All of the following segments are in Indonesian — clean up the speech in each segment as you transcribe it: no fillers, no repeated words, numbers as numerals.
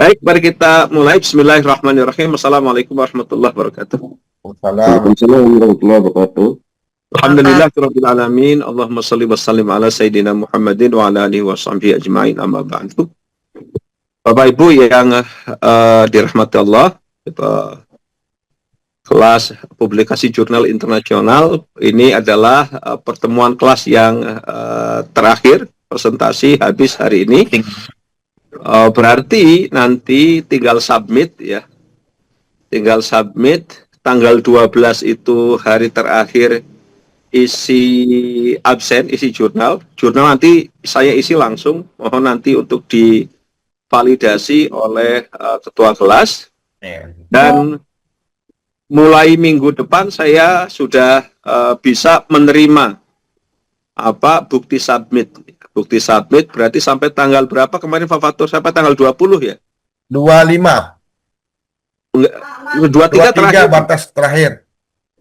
Baik, mari kita mulai. Bismillahirrahmanirrahim. Assalamualaikum warahmatullahi wabarakatuh. Waalaikumsalam warahmatullahi wabarakatuh. Alhamdulillahirabbil alamin. Allahumma shalli wa sallim ala sayyidina Muhammadin wa ala alihi wa sahbihi ajmain. Amma ba'du. Bapak Ibu yang dirahmati Allah, kelas publikasi jurnal internasional ini adalah pertemuan kelas yang terakhir, presentasi habis hari ini. Berarti nanti tinggal submit ya. Tinggal submit tanggal 12 itu hari terakhir isi absen, isi jurnal. Jurnal nanti saya isi langsung, mohon nanti untuk divalidasi oleh ketua kelas. Dan mulai minggu depan saya sudah bisa menerima bukti submit. Bukti submit berarti sampai tanggal berapa kemarin Pak Fatur? Sampai tanggal 20 ya? 25. 23 terakhir. Batas terakhir.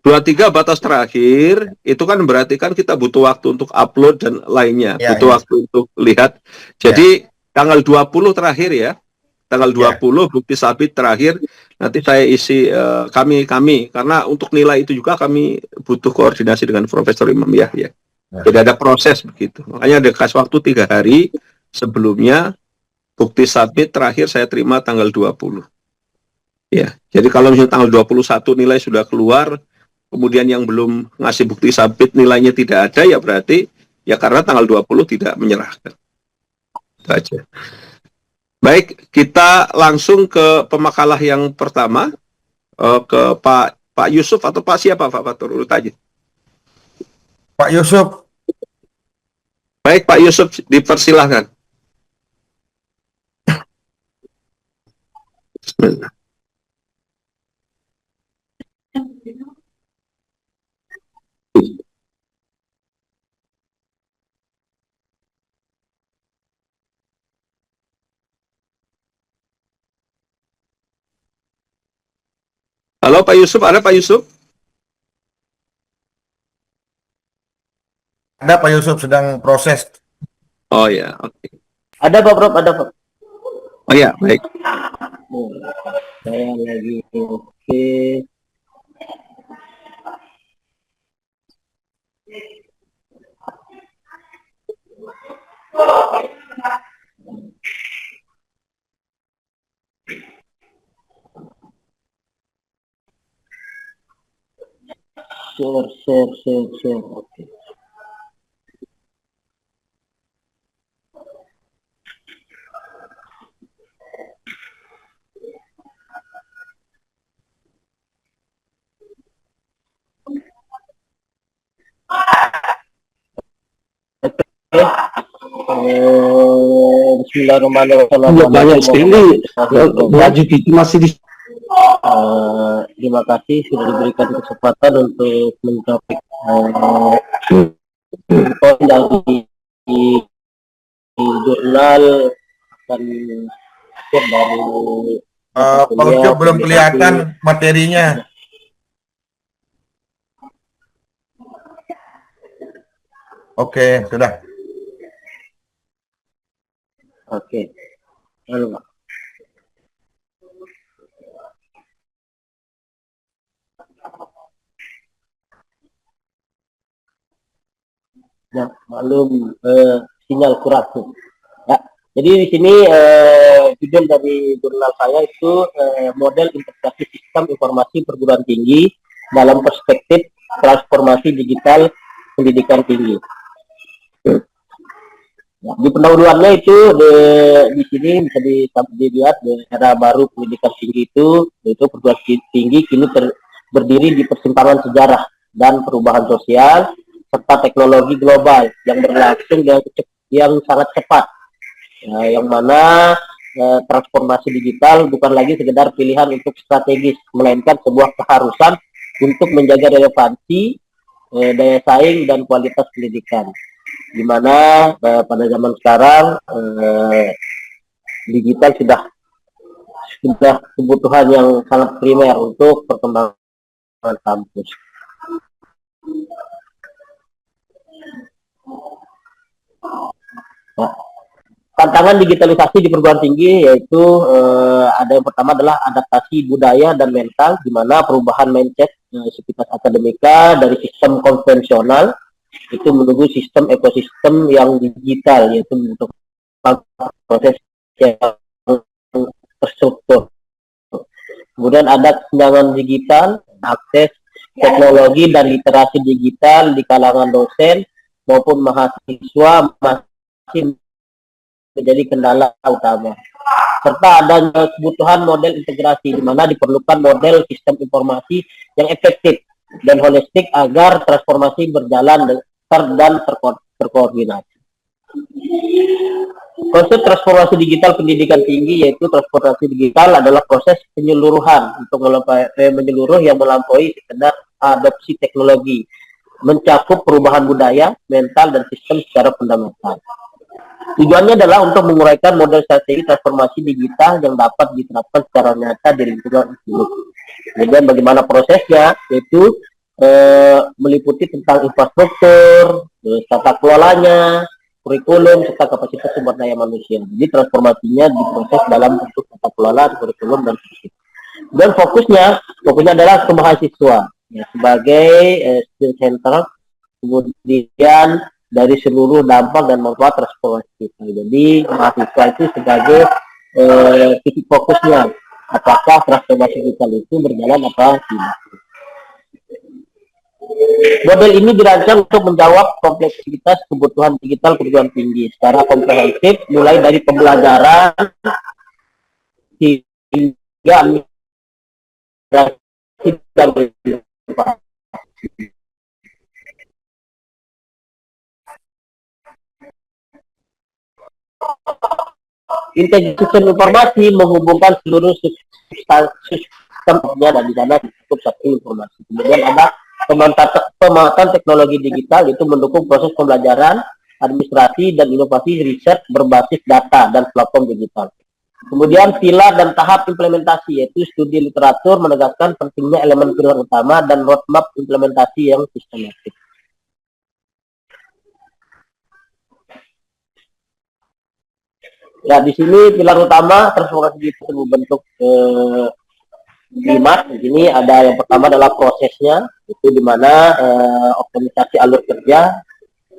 23 batas terakhir, itu kan berarti kan kita butuh waktu untuk upload dan lainnya. Ya, butuh waktu untuk lihat. Jadi tanggal 20 terakhir ya. Tanggal 20 bukti submit terakhir. Nanti saya isi kami karena untuk nilai itu juga kami butuh koordinasi dengan Profesor Imam Yahya. Jadi ada proses begitu. Makanya ada kasih waktu 3 hari sebelumnya bukti submit terakhir saya terima tanggal 20. Ya, jadi kalau misalnya tanggal 21 nilai sudah keluar, kemudian yang belum ngasih bukti submit nilainya tidak ada, ya berarti ya karena tanggal 20 tidak menyerahkan. Itu aja. Baik, kita langsung ke pemakalah yang pertama, ke Pak Yusuf atau Pak siapa Pak Fatur, urut aja. Pak Yusuf. Baik Pak Yusuf, dipersilahkan. Bismillah. Halo Pak Yusuf, ada Pak Yusuf? Ada Pak Yusuf sedang proses. Oh ya, oke. Ada Pak Prof, ada Pak. Oh ya, baik. Saya lagi oke. Share. Oke. Bismillahirrahmanirrahim. Banyak sekali baju itu masih di. Terima kasih sudah diberikan kesempatan untuk mencapai di jurnal akan dari Pak Yusuf belum kelihatan materinya. Oke, sudah. Oke. Halo, Pak. Ya, maklum sinyal kurang. Ya, jadi di sini judul dari jurnal saya itu model integrasi sistem informasi perguruan tinggi dalam perspektif transformasi digital pendidikan tinggi. Ya, di pendahuluannya itu di sini bisa dilihat di era baru pendidikan tinggi itu, yaitu perguruan tinggi kini berdiri di persimpangan sejarah dan perubahan sosial serta teknologi global yang berlangsung yang sangat cepat, yang mana transformasi digital bukan lagi sekedar pilihan untuk strategis, melainkan sebuah keharusan untuk menjaga relevansi, daya saing dan kualitas pendidikan, di mana pada zaman sekarang digital sudah kebutuhan yang sangat primer untuk perkembangan kampus. Tantangan digitalisasi di perguruan tinggi yaitu ada yang pertama adalah adaptasi budaya dan mental, di mana perubahan mindset Sivitas Akademika dari sistem konvensional itu menuju sistem ekosistem yang digital, yaitu untuk proses yang terstruktur. Kemudian ada kesenjangan digital, akses teknologi dan literasi digital di kalangan dosen maupun mahasiswa masih menjadi kendala utama. Serta adanya kebutuhan model integrasi, di mana diperlukan model sistem informasi yang efektif dan holistik agar transformasi berjalan dan terkoordinasi. Konsep transformasi digital pendidikan tinggi, yaitu transformasi digital adalah proses penyeluruhan menyeluruh yang melampaui sekedar adopsi teknologi, mencakup perubahan budaya, mental, dan sistem secara fundamental. Tujuannya adalah untuk menguraikan model strategi transformasi digital yang dapat diterapkan secara nyata di lingkungan hidup. Kemudian bagaimana prosesnya, yaitu meliputi tentang infrastruktur, tata kelolanya, kurikulum, serta kapasitas sumber daya manusia. Jadi transformasinya diproses dalam bentuk tata kelola, kurikulum, dan sistem. Dan fokusnya adalah ke mahasiswa ya, sebagai skill center, kemudian dari seluruh dampak dan manfaat transformasi kita. Jadi mahasiswa itu sebagai titik fokusnya, apakah transformasi digital itu berjalan apa tidak. Model ini dirancang untuk menjawab kompleksitas kebutuhan digital perguruan tinggi secara komprehensif, mulai dari pembelajaran hingga administrasi dan integrasi informasi menghubungkan seluruh sistemnya, dan di sana cukup satu informasi. Kemudian ada pemanfaatan teknologi digital, itu mendukung proses pembelajaran, administrasi, dan inovasi riset berbasis data dan platform digital. Kemudian pilar dan tahap implementasi, yaitu studi literatur menegaskan pentingnya elemen pilar utama dan roadmap implementasi yang sistematik. Ya, di sini pilar utama transformasi digital berbentuk 5. Di sini ada yang pertama adalah prosesnya, itu di mana optimisasi alur kerja,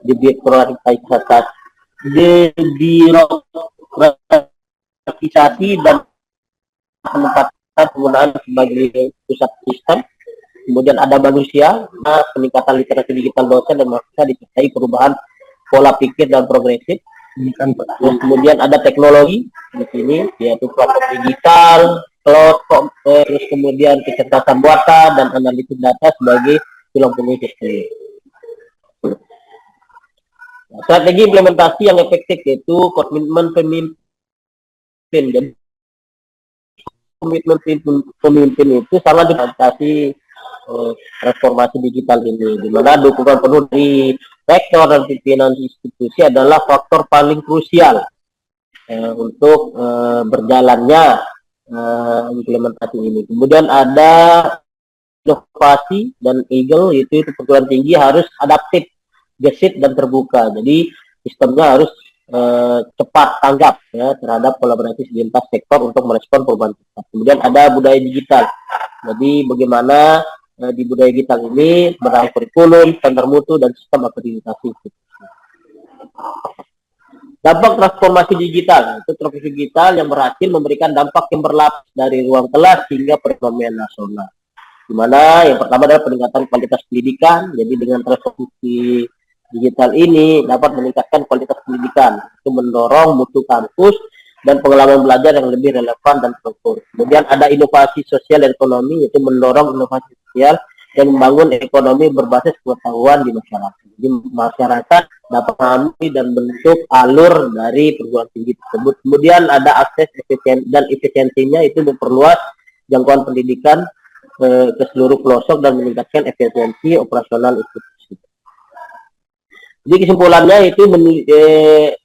dibirokratisasi dan penempatan penggunaan sebagai pusat sistem. Kemudian ada manusia, peningkatan literasi digital dosen dan mahasiswa disertai perubahan pola pikir dan progresif. Kemudian ada teknologi di sini, yaitu platform digital, cloud, terus kemudian kecerdasan buatan dan analisis data sebagai tulang punggung sistem. Strategi implementasi yang efektif yaitu komitmen pemimpin. Dan komitmen pemimpin itu sangat dibatasi transformasi digital ini, di mana dukungan penuh dari rektor dan pimpinan institusi adalah faktor paling krusial untuk berjalannya implementasi ini. Kemudian ada inovasi dan EAGLE, yaitu perguruan tinggi harus adaptif, gesit, dan terbuka. Jadi sistemnya harus cepat tanggap ya terhadap kolaborasi lintas sektor untuk merespon perubahan cepat. Kemudian ada budaya digital. Jadi bagaimana di budaya digital ini berang kurikulum, standar mutu, dan sistem akreditasi. Dampak transformasi digital, itu transformasi digital yang berhasil memberikan dampak yang berlapis dari ruang kelas hingga perekonomian nasional. Di mana yang pertama adalah peningkatan kualitas pendidikan. Jadi dengan transformasi digital ini dapat meningkatkan kualitas pendidikan, itu mendorong mutu kampus dan pengalaman belajar yang lebih relevan dan terukur. Kemudian ada inovasi sosial dan ekonomi, yaitu mendorong inovasi sosial dan membangun ekonomi berbasis pengetahuan di masyarakat. Jadi masyarakat dapat memahami dan bentuk alur dari perguruan tinggi tersebut. Kemudian ada akses dan efisiensinya, itu memperluas jangkauan pendidikan ke seluruh pelosok dan meningkatkan efisiensi operasional institusi. Jadi kesimpulannya itu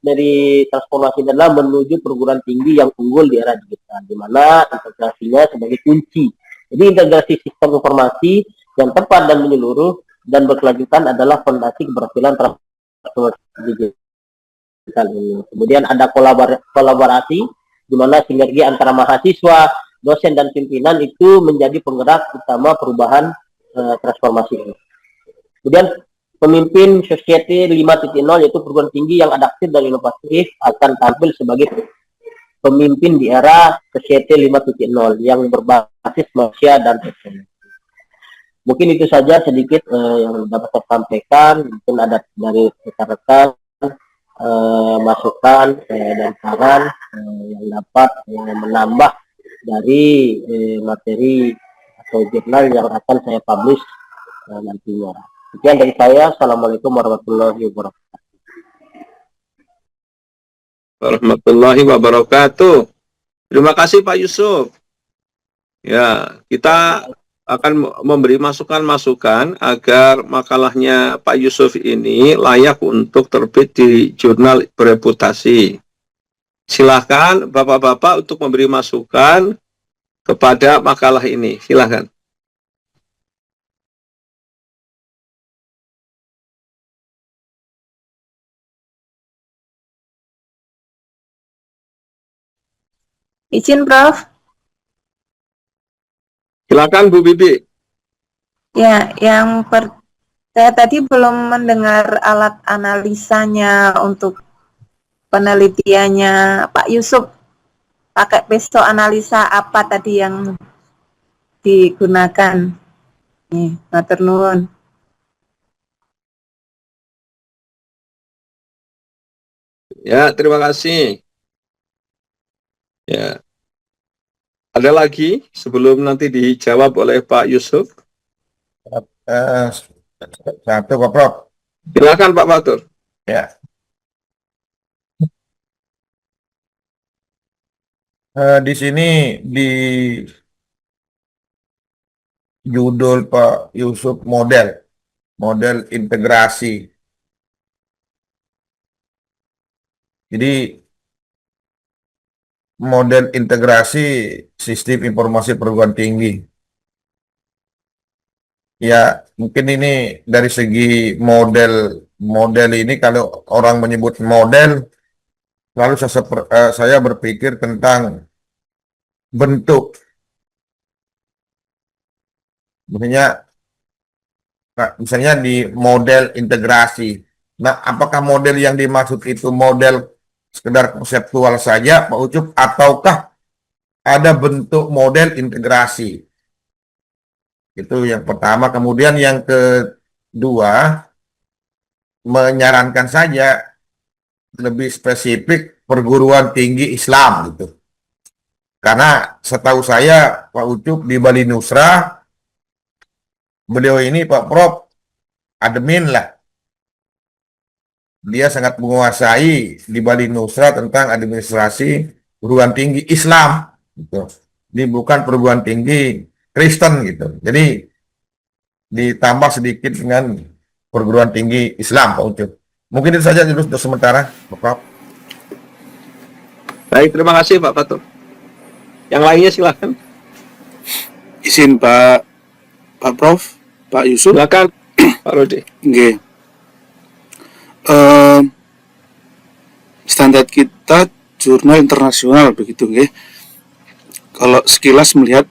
dari transformasi adalah menuju perguruan tinggi yang unggul di era digital, di mana integrasinya sebagai kunci. Jadi integrasi sistem informasi yang tepat dan menyeluruh dan berkelanjutan adalah fondasi keberhasilan transformasi digital ini. Kemudian ada kolaborasi di mana sinergi antara mahasiswa, dosen dan pimpinan itu menjadi penggerak utama perubahan transformasi ini. Kemudian pemimpin Society 5.0 yaitu perguruan tinggi yang adaptif dan inovatif akan tampil sebagai pemimpin di era Society 5.0 yang berbasis manusia dan teknologi. Mungkin itu saja sedikit yang dapat saya sampaikan. Mungkin ada dari rekan-rekan masukan dan saran yang dapat menambah dari materi atau jurnal yang akan saya publish nantinya. Sekian dari saya. Assalamualaikum warahmatullahi wabarakatuh. Warahmatullahi wabarakatuh. Terima kasih Pak Yusuf. Ya, kita akan memberi masukan-masukan agar makalahnya Pak Yusuf ini layak untuk terbit di jurnal bereputasi. Silakan Bapak-Bapak untuk memberi masukan kepada makalah ini. Silakan. Izin, Prof. Silakan Bu Bibi. Ya, saya tadi belum mendengar alat analisanya untuk penelitiannya Pak Yusuf. Pakai pesto analisa apa tadi yang digunakan? Nih, matur nuwun. Ya, terima kasih. Ya. Ada lagi sebelum nanti dijawab oleh Pak Yusuf? Satu Pak Prof. Silakan Pak Fatur. Ya. Di sini di judul Pak Yusuf model integrasi. Jadi model integrasi sistem informasi perguruan tinggi. Ya, mungkin ini dari segi model ini kalau orang menyebut model, lalu saya berpikir tentang bentuk. Misalnya di model integrasi. Nah, apakah model yang dimaksud itu model sekedar konseptual saja, Pak Ucup, ataukah ada bentuk model integrasi? Itu yang pertama. Kemudian yang kedua, menyarankan saja lebih spesifik perguruan tinggi Islam gitu. Karena setahu saya Pak Ucup di Bali Nusra, beliau ini Pak Prof admin lah. Dia sangat menguasai di Bali Nusra tentang administrasi perguruan tinggi Islam gitu. Ini bukan perguruan tinggi Kristen gitu. Jadi ditambah sedikit dengan perguruan tinggi Islam Pak Ucup. Mungkin itu saja dulu untuk sementara, Pak Prof. Baik, terima kasih Pak Fatur. Yang lainnya silakan. Izin Pak Prof, Pak Yusuf. Silakan Pak Rodi. Nggih. Standar kita jurnal internasional begitu nggih. Kalau sekilas melihat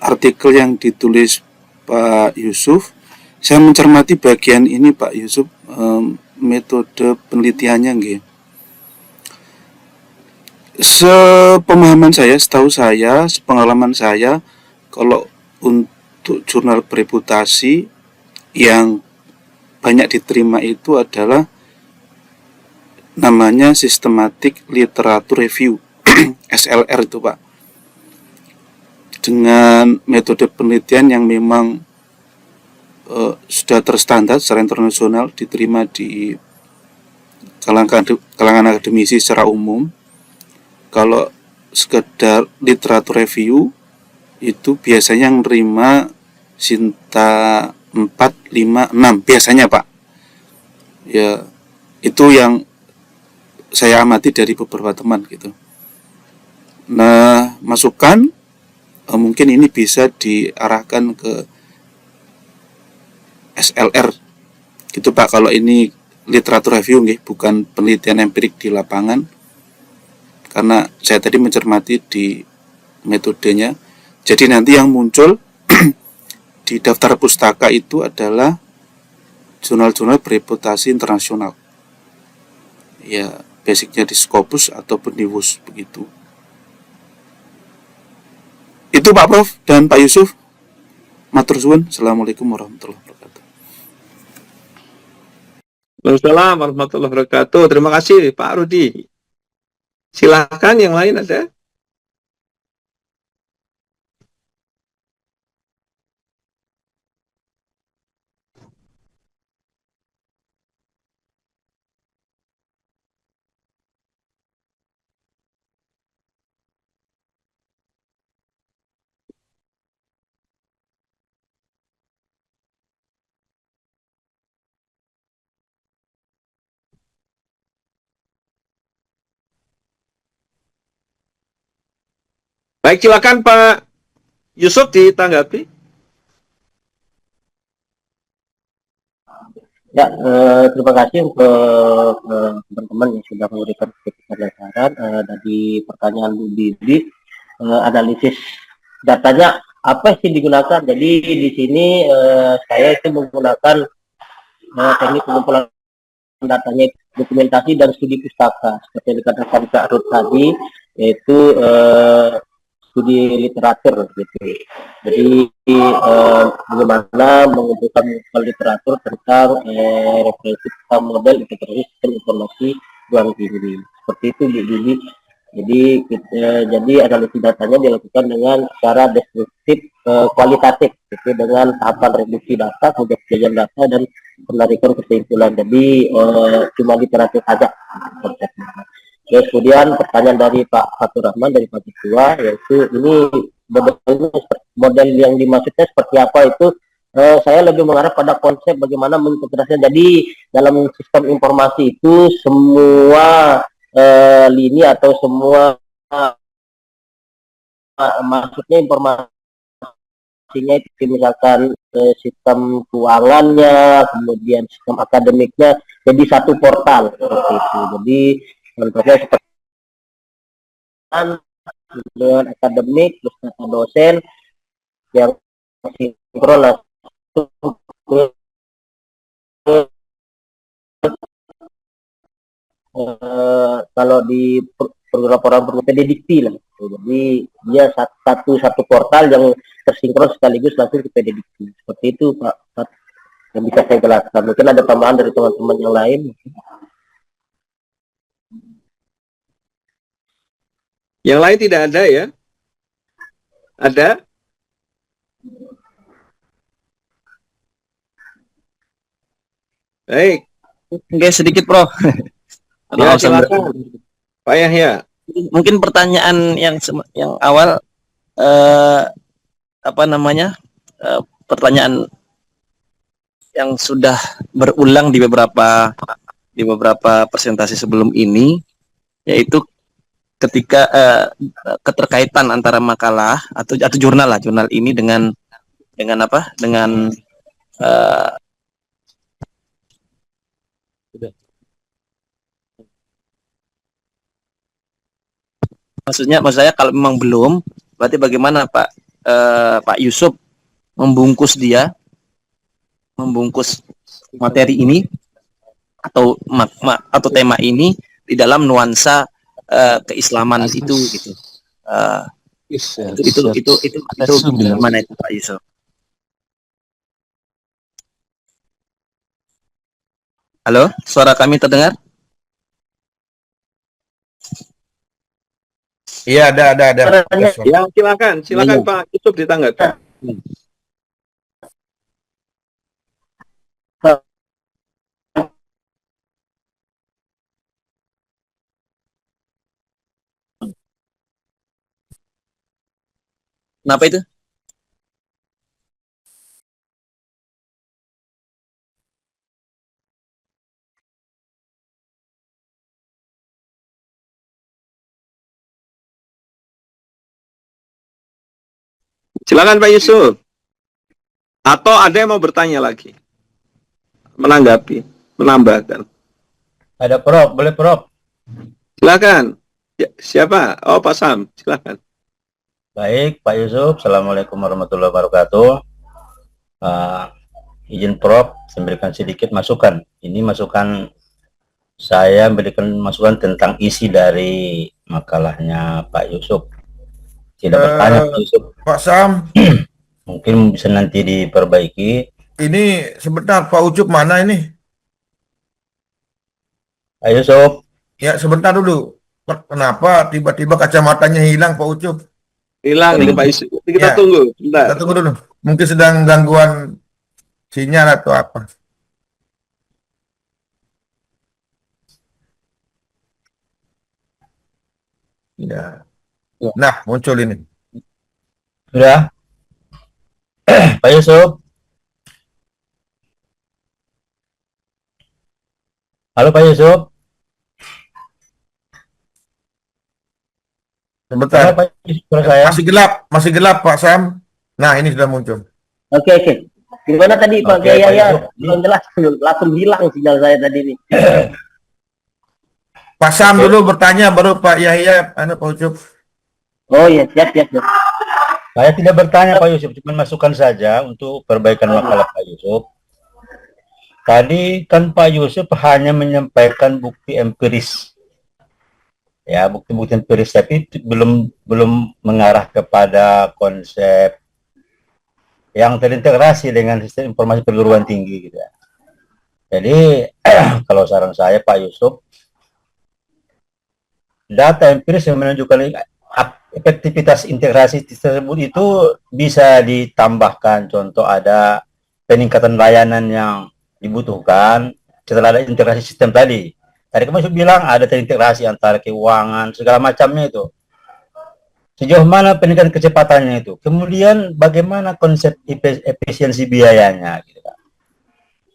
artikel yang ditulis Pak Yusuf, saya mencermati bagian ini Pak Yusuf, metode penelitiannya nggih. Sepemahaman saya, setahu saya, sepengalaman saya, kalau untuk jurnal bereputasi yang banyak diterima itu adalah namanya Systematic Literature Review, SLR itu Pak. Dengan metode penelitian yang memang sudah terstandar secara internasional, diterima di kalangan akademisi secara umum. Kalau sekedar literatur review itu biasanya yang nerima Sinta 4, 5, 6 biasanya Pak. Ya, itu yang saya amati dari beberapa teman gitu. Nah, masukan mungkin ini bisa diarahkan ke SLR gitu Pak, kalau ini literatur review nggih, bukan penelitian empirik di lapangan. karena saya tadi mencermati di metodenya. Jadi nanti yang muncul di daftar pustaka itu adalah jurnal-jurnal bereputasi internasional. Ya, basicnya di Scopus ataupun di WUS begitu. Itu Pak Prof dan Pak Yusuf. Matur suwun. Assalamualaikum warahmatullahi wabarakatuh. Waalaikumsalam warahmatullahi wabarakatuh. Terima kasih Pak Rudi. Silakan yang lain ada. Baik, silakan Pak Yusuf ditanggapi. Ya, terima kasih untuk teman-teman yang sudah memberikan kritikan dan saran. Dari pertanyaan Bu Bibi, analisis datanya apa sih digunakan? Jadi di sini saya itu menggunakan teknik pengumpulan datanya dokumentasi dan studi pustaka seperti yang dikatakan Kak Ruth tadi, yaitu studi literatur gitu. Jadi bagaimana mengumpulkan literatur tentang referensi tentang model integrasi sistem informasi ruang tinggi. Seperti itu Bu Bibi. Jadi analisis datanya dilakukan dengan secara deskriptif kualitatif, gitu, dengan tahapan reduksi data, kemudian penjajahan data dan penarikan kesimpulan. Jadi cuma literatur saja konsepnya. Terus kemudian pertanyaan dari Pak Fatur Rahman dari Pak Ketua, yaitu ini model yang dimaksudnya seperti apa itu, saya lebih mengarah pada konsep bagaimana mengintegrasikan. Jadi dalam sistem informasi itu semua lini atau semua maksudnya informasinya itu misalkan sistem keuangannya, kemudian sistem akademiknya jadi satu portal seperti itu. Jadi contohnya seperti dengan akademik plus data dosen yang sinkron kalau di program prediksi lah. Jadi dia satu portal yang tersinkron sekaligus langsung ke prediksi. Seperti itu Pak, yang bisa saya jelaskan. Mungkin ada tambahan dari teman-teman yang lain. Yang lain tidak ada ya? Ada? Baik. Oke, sedikit Prof. Ya, silakan. Pak Yahya. Mungkin pertanyaan yang awal pertanyaan yang sudah berulang di beberapa presentasi sebelum ini, yaitu ketika keterkaitan antara makalah atau jurnal ini dengan maksud saya kalau memang belum, berarti bagaimana Pak Yusuf membungkus materi ini atau tema ini di dalam nuansa keislaman itu gitu. Itu gimana itu Pak Yusuf? Halo, suara kami terdengar? Iya, ada. Ya, silakan Pak Yusuf ditanggapi. Kenapa itu? Silakan Pak Yusuf. Atau ada yang mau bertanya lagi? Menanggapi, menambahkan. Ada Prof, boleh Prof. Silakan. Ya, siapa? Oh, Pak Sam, silakan. Baik, Pak Yusuf. Assalamualaikum warahmatullahi wabarakatuh. Izin Prof, saya berikan sedikit masukan. Ini masukan, saya berikan masukan tentang isi dari makalahnya Pak Yusuf. Tidak bertanya Pak Yusuf, Pak Sam, mungkin bisa nanti diperbaiki. ini sebentar Pak Ucup mana ini? Pak Yusuf, Ya sebentar dulu. Kenapa tiba-tiba kacamatanya hilang Pak Ucup? Hilang ini Pak Yusuf. Kita Ya. tunggu. Kita Bentar. tunggu dulu. Mungkin sedang gangguan sinyal atau apa. Ya. Ya. Nah, muncul ini. sudah? Pak Yusuf. Halo Pak Yusuf. Halo Sebentar. Pak Yusuf, suara saya. Masih gelap Pak Sam. Nah, ini sudah muncul. Oke, oke. Gimana tadi Pak Oke, Kiai Pak Yahya? Yusuf. Belum jelas, langsung hilang sinyal saya tadi nih. Pak Sam Oke. dulu bertanya, baru Pak Yahya, Pak Ucup. Oh iya, siap, siap, siap. Saya tidak bertanya Pak Yusuf, cuma masukan saja untuk perbaikan makalah Pak Yusuf. Tadi kan Pak Yusuf hanya menyampaikan bukti empiris, ya bukti-bukti empiris, tapi belum mengarah kepada konsep yang terintegrasi dengan sistem informasi perguruan tinggi, gitu ya. Jadi kalau saran saya Pak Yusuf, data empiris yang menunjukkan efektivitas integrasi tersebut itu bisa ditambahkan. Contoh ada peningkatan layanan yang dibutuhkan setelah ada integrasi sistem tadi. Tadi kamu bilang ada terintegrasi antara keuangan segala macamnya itu. Sejauh mana peningkatan kecepatannya itu? Kemudian bagaimana konsep efisiensi biayanya, gitu kan.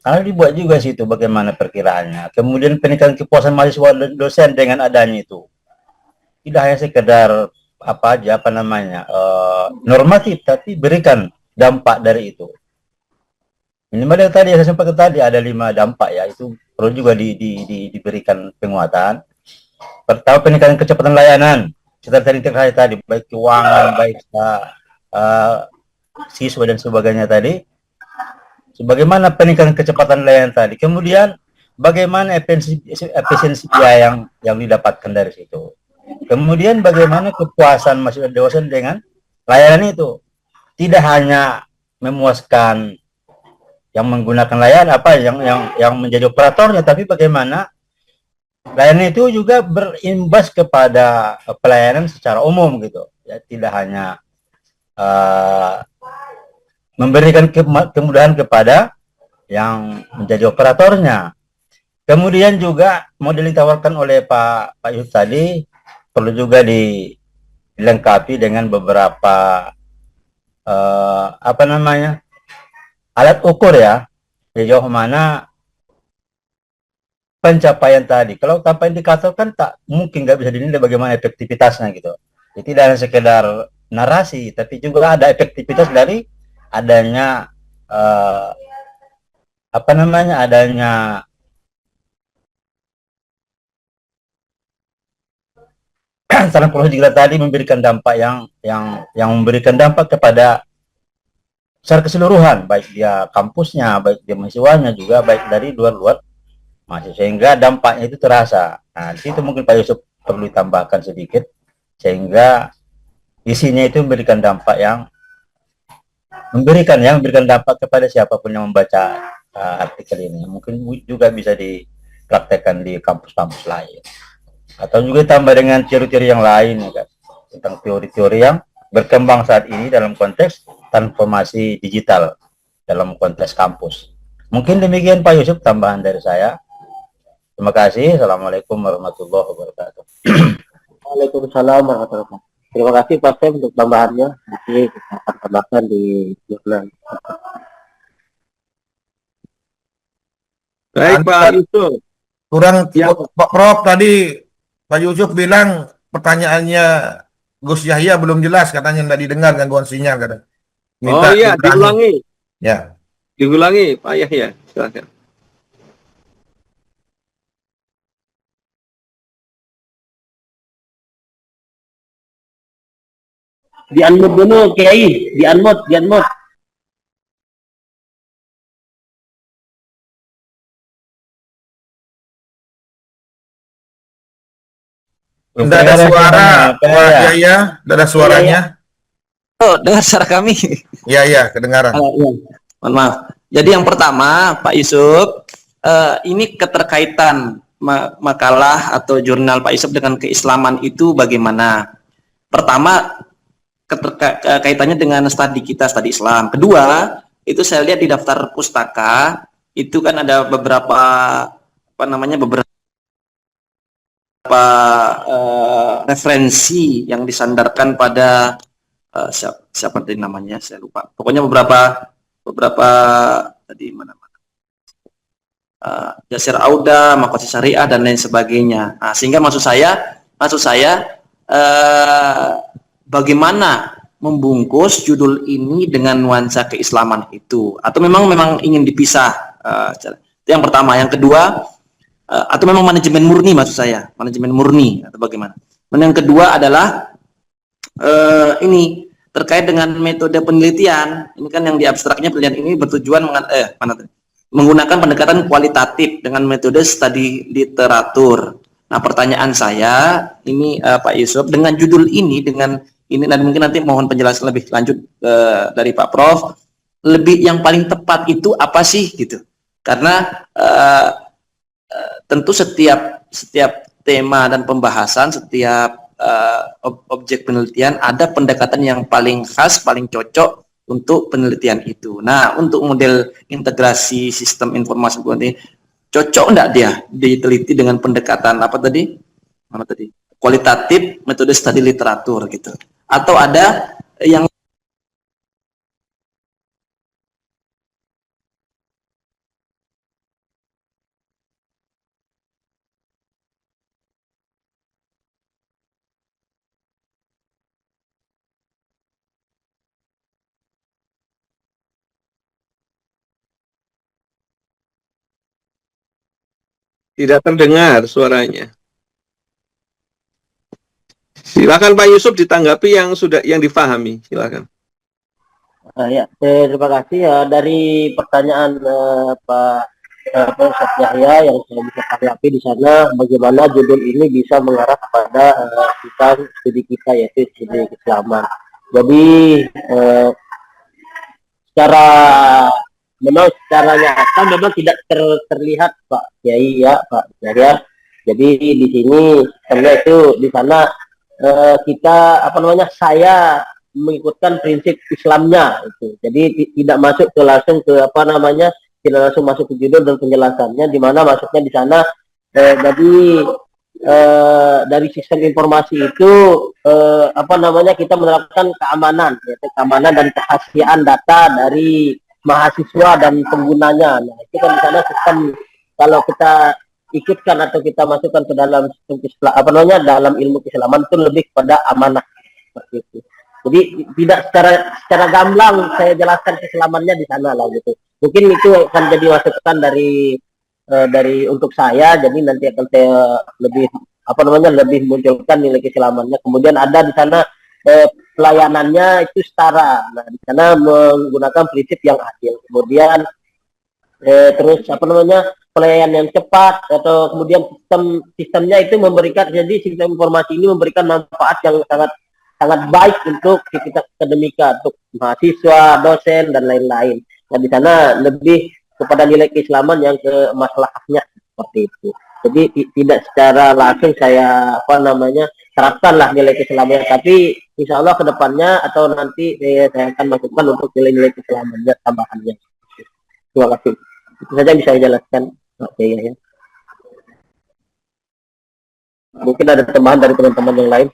Karena dibuat juga situ bagaimana perkiraannya. Kemudian peningkatan kepuasan mahasiswa dan dosen dengan adanya itu. Tidak hanya sekedar normatif, tapi berikan dampak dari itu. Minimal yang tadi saya sampaikan tadi ada 5 dampak ya, itu perlu juga diberikan penguatan. Pertama, peningkatan kecepatan layanan setelah terintegrasi tadi, baik keuangan, baik siswa dan sebagainya tadi. Sebagaimana peningkatan kecepatan layanan tadi. Kemudian bagaimana efisiensi biaya yang didapatkan dari situ. Kemudian bagaimana kepuasan mahasiswa dosen dengan layanan itu. Tidak hanya memuaskan yang menggunakan layanan yang menjadi operatornya, tapi bagaimana layanan itu juga berimbas kepada pelayanan secara umum gitu. Ya, tidak hanya memberikan kemudahan kepada yang menjadi operatornya. Kemudian juga model yang ditawarkan oleh Pak Yusuf tadi perlu juga dilengkapi dengan beberapa alat ukur ya, sejauh mana pencapaian tadi. Kalau tanpa indikator kan tak mungkin, nggak bisa dinilai bagaimana efektivitasnya gitu. Jadi tidak hanya sekedar narasi, tapi juga ada efektivitas dari adanya adanya saran prosedur tadi memberikan dampak yang memberikan dampak kepada secara keseluruhan, baik dia kampusnya, baik dia mahasiswanya, juga baik dari luar mahasiswa, sehingga dampaknya itu terasa. Nah, di situ mungkin Pak Yusuf perlu ditambahkan sedikit, sehingga isinya itu memberikan dampak yang memberikan dampak kepada siapapun yang membaca artikel ini. Mungkin juga bisa dipraktekkan di kampus-kampus lain, atau juga ditambah dengan teori-teori yang lain ya kan, tentang teori-teori yang berkembang saat ini dalam konteks transformasi digital dalam konteks kampus. Mungkin demikian Pak Yusuf tambahan dari saya. Terima kasih. Assalamualaikum warahmatullahi wabarakatuh. Waalaikumsalam warahmatullahi wabarakatuh. Terima kasih Pak Sam untuk tambahannya. Nanti kita akan tambahkan di jurnal. Baik Pak Yusuf. Kurang Ya. Pak Prof tadi Pak Yusuf bilang pertanyaannya Gus Yahya belum jelas, katanya tidak didengar, gangguan sinyal katanya. Oh iya, diulangi. Ya. Diulangi Pak Yahya. Silakan. Di unmute dulu Kiai, di unmute, di unmute. Tidak ada suara, Pak Yaya, tidak ada suaranya. Oh, dengar suara kami. Iya, iya, kedengaran. Mohon maaf. Jadi yang pertama, Pak Yusuf, ini keterkaitan makalah atau jurnal Pak Yusuf dengan keislaman itu bagaimana? Pertama, kaitannya dengan studi kita, studi Islam. Kedua, itu saya lihat di daftar pustaka itu kan ada beberapa beberapa referensi yang disandarkan pada siapa tadi namanya, saya lupa. Pokoknya beberapa tadi Jasir Auda, Makosi Syariah dan lain sebagainya. Nah, sehingga maksud saya bagaimana membungkus judul ini dengan nuansa keislaman itu, atau memang ingin dipisah? Itu yang pertama. Yang kedua, atau memang manajemen murni, maksud saya manajemen murni atau bagaimana? Dan yang kedua adalah ini terkait dengan metode penelitian. Ini kan yang di abstraknya penelitian ini bertujuan menggunakan pendekatan kualitatif dengan metode studi literatur. Nah, pertanyaan saya ini Pak Yusuf, dengan judul ini, dan mungkin nanti mohon penjelasan lebih lanjut dari Pak Prof. Lebih yang paling tepat itu apa sih gitu? Karena tentu setiap tema dan pembahasan, setiap objek penelitian ada pendekatan yang paling khas, paling cocok untuk penelitian itu. Nah, untuk model integrasi sistem informasi ini cocok enggak dia diteliti dengan pendekatan kualitatif, metode studi literatur gitu? Atau ada yang Tidak terdengar suaranya. Silakan Pak Yusuf ditanggapi yang difahami. Silakan. Ya, terima kasih ya dari pertanyaan Pak Ustadz Yahya yang saya bisa tanggapi di sana, bagaimana judul ini bisa mengarah kepada studi kita, yaitu studi keislaman. Jadi secara nyata memang tidak terlihat Pak Kiai ya, Pak Yahya. Jadi di sini sebenarnya itu di sana kita saya mengikutkan prinsip Islamnya itu. Jadi tidak masuk tidak langsung masuk ke judul dan penjelasannya, di mana masuknya di sana dari sistem informasi itu kita menerapkan keamanan, yaitu keamanan dan kerahasiaan data dari mahasiswa dan penggunanya. Nah, itu kan di sana sistem, kalau kita ikutkan atau kita masukkan ke dalam sistem dalam ilmu keislaman itu lebih kepada amanah seperti itu. Jadi tidak secara gamblang saya jelaskan keislamannya di sana lah gitu. Mungkin itu akan jadi masukan dari untuk saya. Jadi nanti akan saya lebih lebih munculkan nilai keislamannya. Kemudian ada di sana pelayanannya itu setara. Nah, di sana menggunakan prinsip yang adil. Kemudian terus pelayanan yang cepat, atau kemudian sistemnya itu memberikan, jadi sistem informasi ini memberikan manfaat yang sangat baik untuk kita akademika, untuk mahasiswa, dosen dan lain-lain. Nah, di sana lebih kepada nilai keislaman yang ke masalahnya seperti itu. Jadi tidak secara langsung saya terapkanlah nilai keislamannya, tapi insya Allah kedepannya atau nanti saya akan masukkan untuk nilai-nilai keislamannya tambahannya. Terima kasih. Itu saja bisa saya jelaskan. Oke ya. Mungkin ada tambahan dari teman-teman yang lain.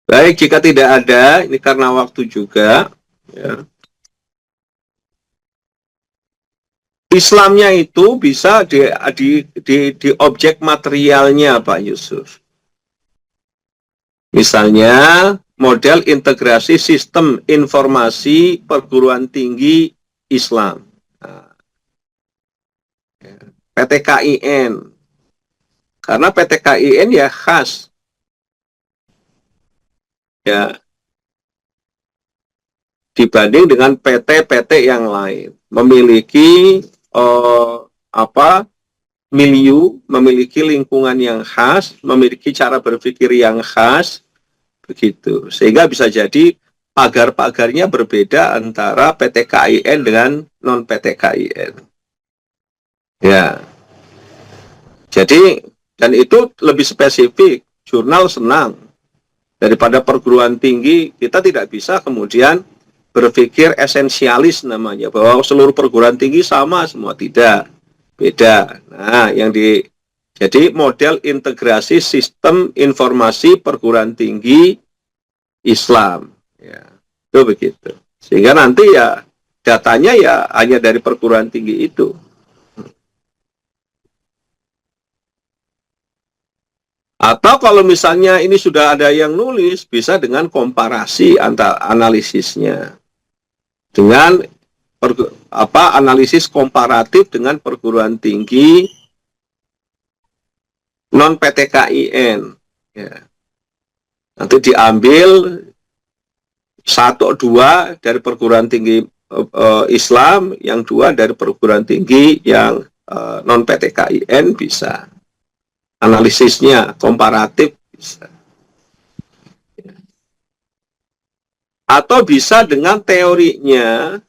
Baik, jika tidak ada, ini karena waktu juga. Ya. Islamnya itu bisa di objek materialnya, Pak Yusuf. Misalnya, model integrasi sistem informasi perguruan tinggi Islam. PTKIN. Karena PTKIN ya khas. Ya. Dibanding dengan PT-PT yang lain. Memiliki milieu, memiliki lingkungan yang khas, memiliki cara berpikir yang khas, begitu. Sehingga bisa jadi pagar-pagarnya berbeda antara PTKIN dengan non-PTKIN. Ya. Jadi, dan itu lebih spesifik, jurnal senang. Daripada perguruan tinggi, kita tidak bisa kemudian berpikir esensialis namanya, bahwa seluruh perguruan tinggi sama semua, tidak. Beda. Nah, jadi model integrasi sistem informasi perguruan tinggi Islam. Ya, itu begitu. Sehingga nanti ya datanya ya hanya dari perguruan tinggi itu. Atau kalau misalnya ini sudah ada yang nulis, bisa dengan komparasi antara analisisnya dengan analisis komparatif dengan perguruan tinggi non PTKIN. Ya. Nanti diambil 1-2 dari perguruan tinggi Islam, yang 2 dari perguruan tinggi yang non PTKIN, bisa. Analisisnya komparatif bisa. Atau bisa dengan teorinya,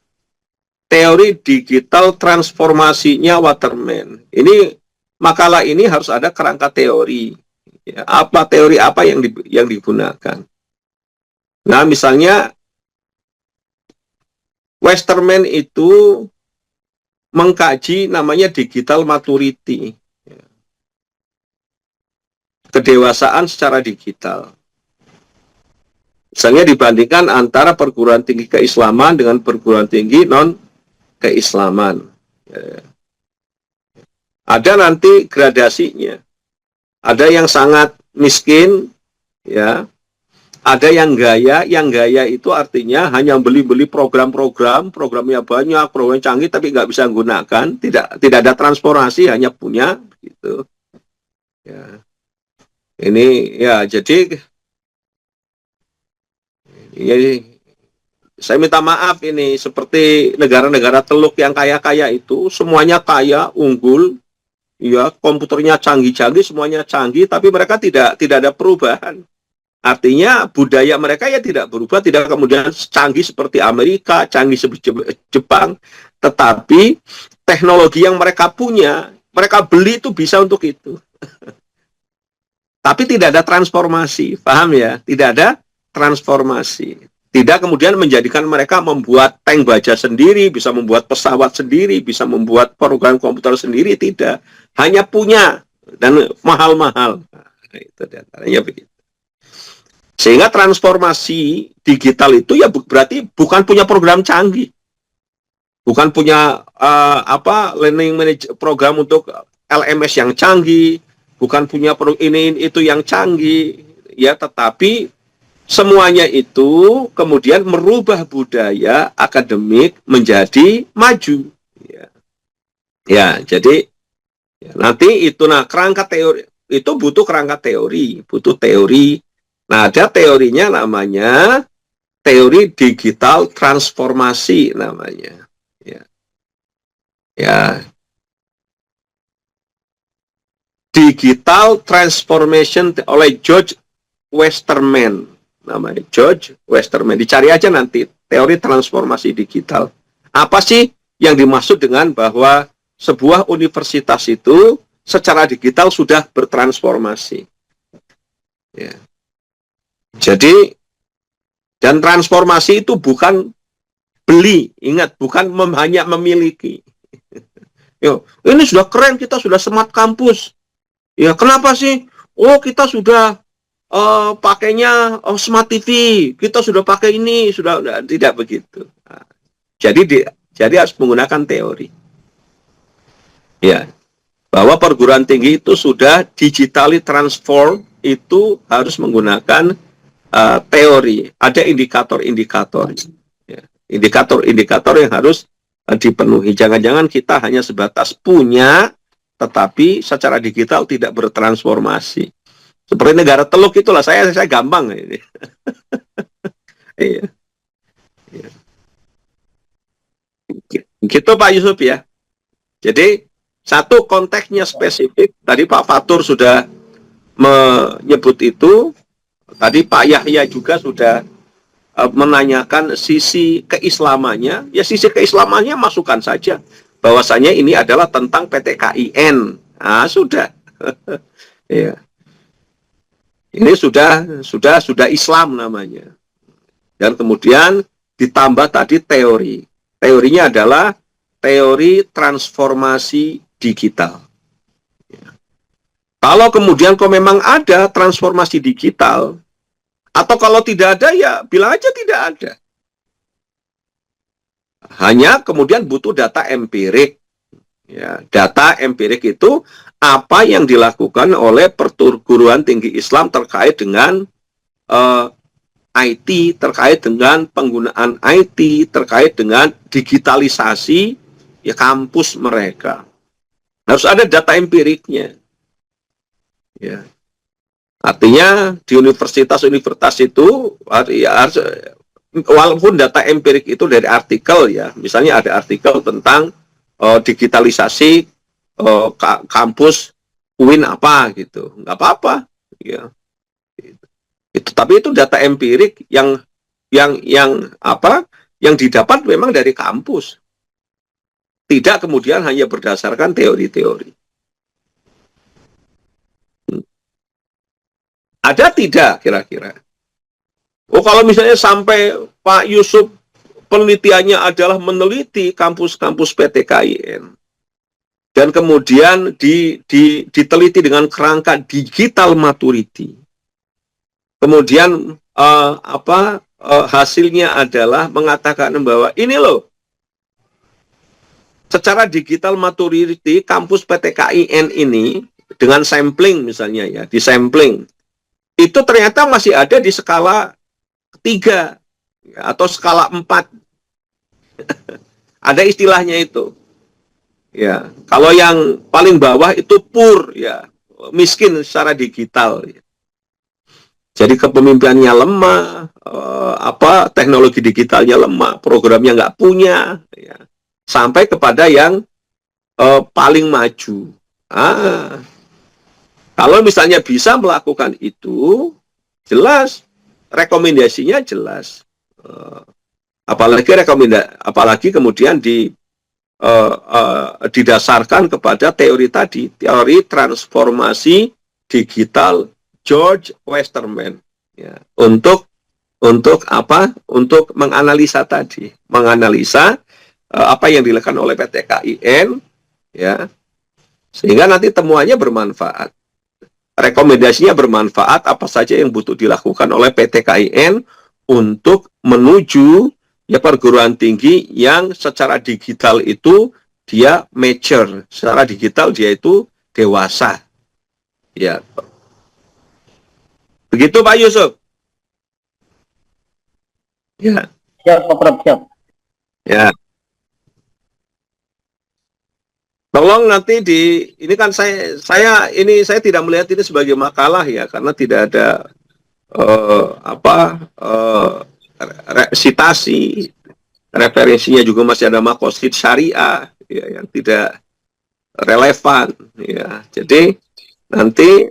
teori digital transformasinya Waterman. Ini makalah ini harus ada kerangka teori. Ya, teori apa yang digunakan? Nah, misalnya Westerman itu mengkaji namanya digital maturity. Kedewasaan secara digital. Misalnya dibandingkan antara perguruan tinggi keislaman dengan perguruan tinggi non-keislaman. Ada nanti gradasinya. Ada yang sangat miskin, ya. Ada yang gaya itu artinya hanya beli-beli programnya banyak, program canggih tapi nggak bisa menggunakan, tidak ada transformasi, hanya punya, gitu. Ya. Ini ya, jadi saya minta maaf, ini seperti negara-negara teluk yang kaya-kaya itu, semuanya kaya, unggul, ya, komputernya canggih-canggih, semuanya canggih, tapi mereka tidak ada perubahan. Artinya budaya mereka ya tidak berubah, tidak kemudian canggih seperti Amerika, canggih seperti Jepang, tetapi teknologi yang mereka punya, mereka beli itu bisa untuk itu. Tapi tidak ada transformasi, paham ya? Tidak ada transformasi. Tidak kemudian menjadikan mereka membuat tank baja sendiri, bisa membuat pesawat sendiri, bisa membuat program komputer sendiri, tidak. Hanya punya, dan mahal-mahal. Nah, itu diantaranya begitu. Sehingga transformasi digital itu ya berarti bukan punya program canggih. Bukan punya learning program untuk LMS yang canggih, bukan punya ini itu yang canggih, ya, tetapi semuanya itu kemudian merubah budaya akademik menjadi maju. Ya, jadi ya, nanti itu kerangka teori itu butuh kerangka teori, butuh teori. Nah, ada teorinya namanya teori digital transformasi namanya. Ya. Digital Transformation oleh George Westerman, namanya George Westerman. Dicari aja nanti teori transformasi digital. Apa sih yang dimaksud dengan bahwa sebuah universitas itu secara digital sudah bertransformasi? Ya. Jadi, dan transformasi itu bukan beli, ingat, bukan hanya memiliki. Yo, ini sudah keren, kita sudah smart kampus. Ya, kenapa sih? Oh, kita sudah pakainya smart TV, kita sudah pakai ini, sudah tidak begitu. Nah, jadi harus menggunakan teori. Ya, bahwa perguruan tinggi itu sudah digitally transform, itu harus menggunakan teori. Ada indikator-indikator. Ya, indikator-indikator yang harus dipenuhi. Jangan-jangan kita hanya sebatas punya, tetapi secara digital tidak bertransformasi. Seperti negara Teluk itulah, saya gampang ini. Iya. Iya. Gitu Pak Yusuf ya. Jadi satu konteksnya spesifik, tadi Pak Fatur sudah menyebut itu, tadi Pak Yahya juga sudah menanyakan sisi keislamannya, ya sisi keislamannya masukkan saja, bahwasanya ini adalah tentang PTKIN. Nah, sudah. Ya. Ini sudah Islam namanya. Dan kemudian ditambah tadi teori. Teorinya adalah teori transformasi digital. Ya. Kalau kemudian kok memang ada transformasi digital, atau kalau tidak ada ya bilang aja tidak ada. Hanya kemudian butuh data empirik. Ya, data empirik itu apa yang dilakukan oleh perguruan tinggi Islam terkait dengan IT, terkait dengan penggunaan IT, terkait dengan digitalisasi ya kampus mereka. Harus ada data empiriknya. Ya. Artinya di universitas-universitas itu ya, walaupun data empirik itu dari artikel ya, misalnya ada artikel tentang digitalisasi kampus UIN apa gitu, nggak apa-apa ya. Itu, tapi itu data empirik yang didapat memang dari kampus, tidak kemudian hanya berdasarkan teori-teori. Ada tidak kira-kira? Oh, kalau misalnya sampai Pak Yusuf penelitiannya adalah meneliti kampus-kampus PTKIN dan kemudian diteliti dengan kerangka digital maturity. Kemudian hasilnya adalah mengatakan bahwa ini loh, secara digital maturity kampus PTKIN ini dengan sampling misalnya ya, di sampling itu ternyata masih ada di skala 3 atau skala 4. Ada istilahnya itu. Ya, kalau yang paling bawah itu poor ya, miskin secara digital. Ya. Jadi kepemimpinannya lemah, teknologi digitalnya lemah, programnya nggak punya, ya. Sampai kepada yang paling maju. Kalau misalnya bisa melakukan itu, jelas rekomendasinya jelas. Apalagi kemudian didasarkan kepada teori tadi, teori transformasi digital George Westerman. Ya, untuk apa? Untuk menganalisa tadi, menganalisa apa yang dilakukan oleh PTKIN, ya, sehingga nanti temuannya bermanfaat. Rekomendasinya bermanfaat, apa saja yang butuh dilakukan oleh PTKIN untuk menuju ya perguruan tinggi yang secara digital itu dia mature, secara digital dia itu dewasa. Ya. Begitu Pak Yusuf. Ya. Siap, Pak Prof, siap. Ya. Tolong nanti ini kan saya tidak melihat ini sebagai makalah ya, karena tidak ada citasi, referensinya juga masih ada makosid syariah ya, yang tidak relevan ya. Jadi nanti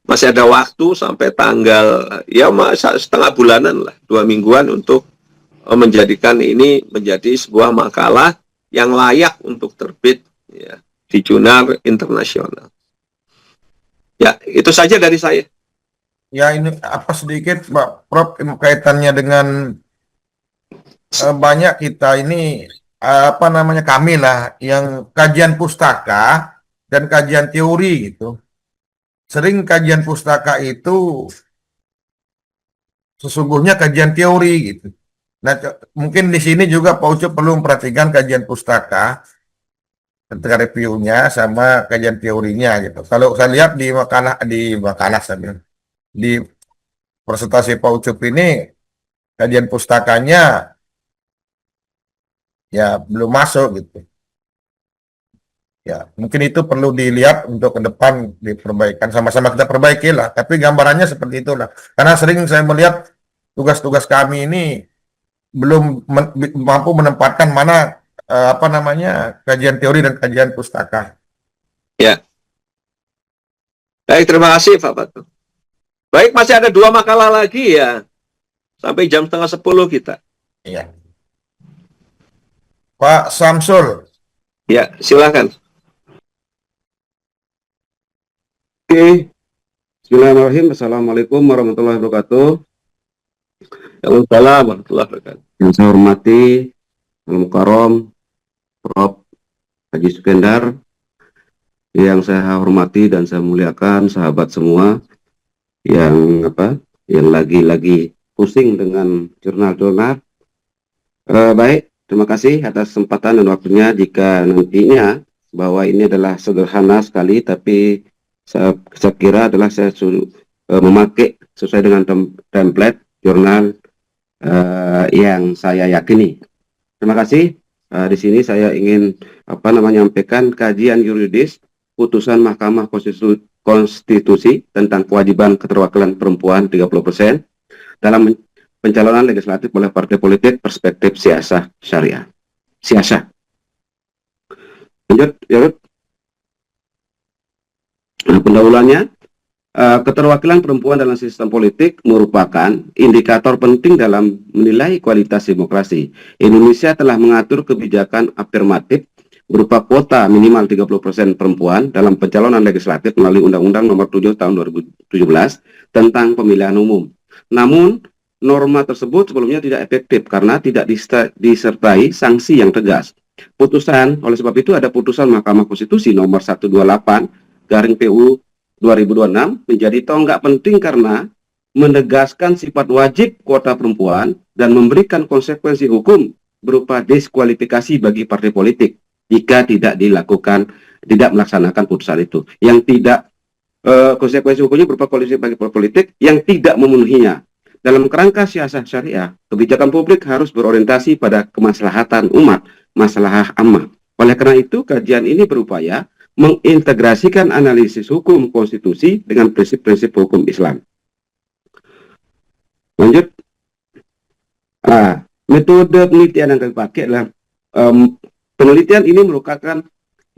masih ada waktu sampai tanggal ya setengah bulanan lah, 2 mingguan untuk menjadikan ini menjadi sebuah makalah yang layak untuk terbit ya, di jurnal internasional. Ya, itu saja dari saya. Ya, ini apa sedikit Pak Prof kaitannya dengan banyak kita ini kami lah yang kajian pustaka dan kajian teori gitu. Sering kajian pustaka itu sesungguhnya kajian teori gitu. Nah, mungkin di sini juga Pak Ucup perlu memperhatikan kajian pustaka, tentang reviewnya sama kajian teorinya gitu. Kalau saya lihat di presentasi Pak Ucup ini, kajian pustakanya ya belum masuk gitu. Ya, mungkin itu perlu dilihat untuk ke depan diperbaikan, sama-sama kita perbaiki lah. Tapi gambarannya seperti itulah. Karena sering saya melihat tugas-tugas kami ini belum mampu menempatkan mana apa namanya kajian teori dan kajian pustaka. Ya. Baik, terima kasih Pak Batu. Baik, masih ada 2 makalah lagi ya. Sampai jam 9:30 kita. Iya. Pak Samsul. Ya, silakan. Oke, Bismillahirrahmanirrahim. Assalamualaikum warahmatullahi wabarakatuh. Waalaikumsalam warahmatullahi wabarakatuh. Yang saya hormati, Al-Mukarram, Prof. Haji Sukendar, yang saya hormati dan saya muliakan sahabat semua yang lagi pusing dengan jurnal-jurnal. Baik, terima kasih atas kesempatan dan waktunya. Jika nantinya bahwa ini adalah sederhana sekali, tapi saya kira adalah saya memakai sesuai dengan template jurnal yang saya yakini. Terima kasih. Di sini saya ingin menyampaikan kajian yuridis putusan Mahkamah Konstitusi tentang kewajiban keterwakilan perempuan 30% dalam pencalonan legislatif oleh partai politik perspektif siasah syariah. Siasah. Lanjut, Yarut. Nah, pendahuluannya, keterwakilan perempuan dalam sistem politik merupakan indikator penting dalam menilai kualitas demokrasi. Indonesia telah mengatur kebijakan afirmatif berupa kuota minimal 30% perempuan dalam pencalonan legislatif melalui Undang-Undang Nomor 7 Tahun 2017 tentang Pemilihan Umum. Namun, norma tersebut sebelumnya tidak efektif karena tidak disertai sanksi yang tegas. Oleh sebab itu ada putusan Mahkamah Konstitusi nomor 128/PU 2026 menjadi tonggak penting karena menegaskan sifat wajib kuota perempuan dan memberikan konsekuensi hukum berupa diskualifikasi bagi partai politik jika tidak melaksanakan putusan itu. Yang tidak konsekuensi hukumnya berupa konsekuensi bagi partai politik yang tidak memenuhinya. Dalam kerangka siasah syariah, kebijakan publik harus berorientasi pada kemaslahatan umat, maslahah ammah. Oleh karena itu, kajian ini berupaya mengintegrasikan analisis hukum konstitusi dengan prinsip-prinsip hukum Islam. Lanjut. Metode penelitian yang kami pakai adalah penelitian ini merupakan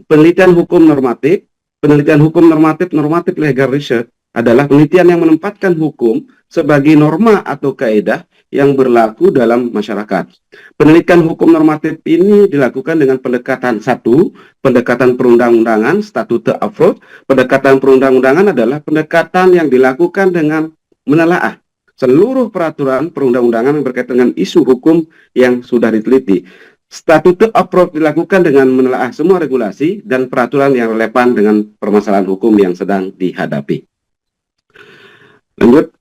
penelitian hukum normatif. Penelitian hukum normatif legal research adalah penelitian yang menempatkan hukum sebagai norma atau kaidah yang berlaku dalam masyarakat. Penelitian hukum normatif ini dilakukan dengan pendekatan pendekatan perundang-undangan, statute approach. Pendekatan perundang-undangan adalah pendekatan yang dilakukan dengan menelaah seluruh peraturan perundang-undangan yang berkaitan dengan isu hukum yang sudah diteliti. Statute approach dilakukan dengan menelaah semua regulasi dan peraturan yang relevan dengan permasalahan hukum yang sedang dihadapi. Lanjut.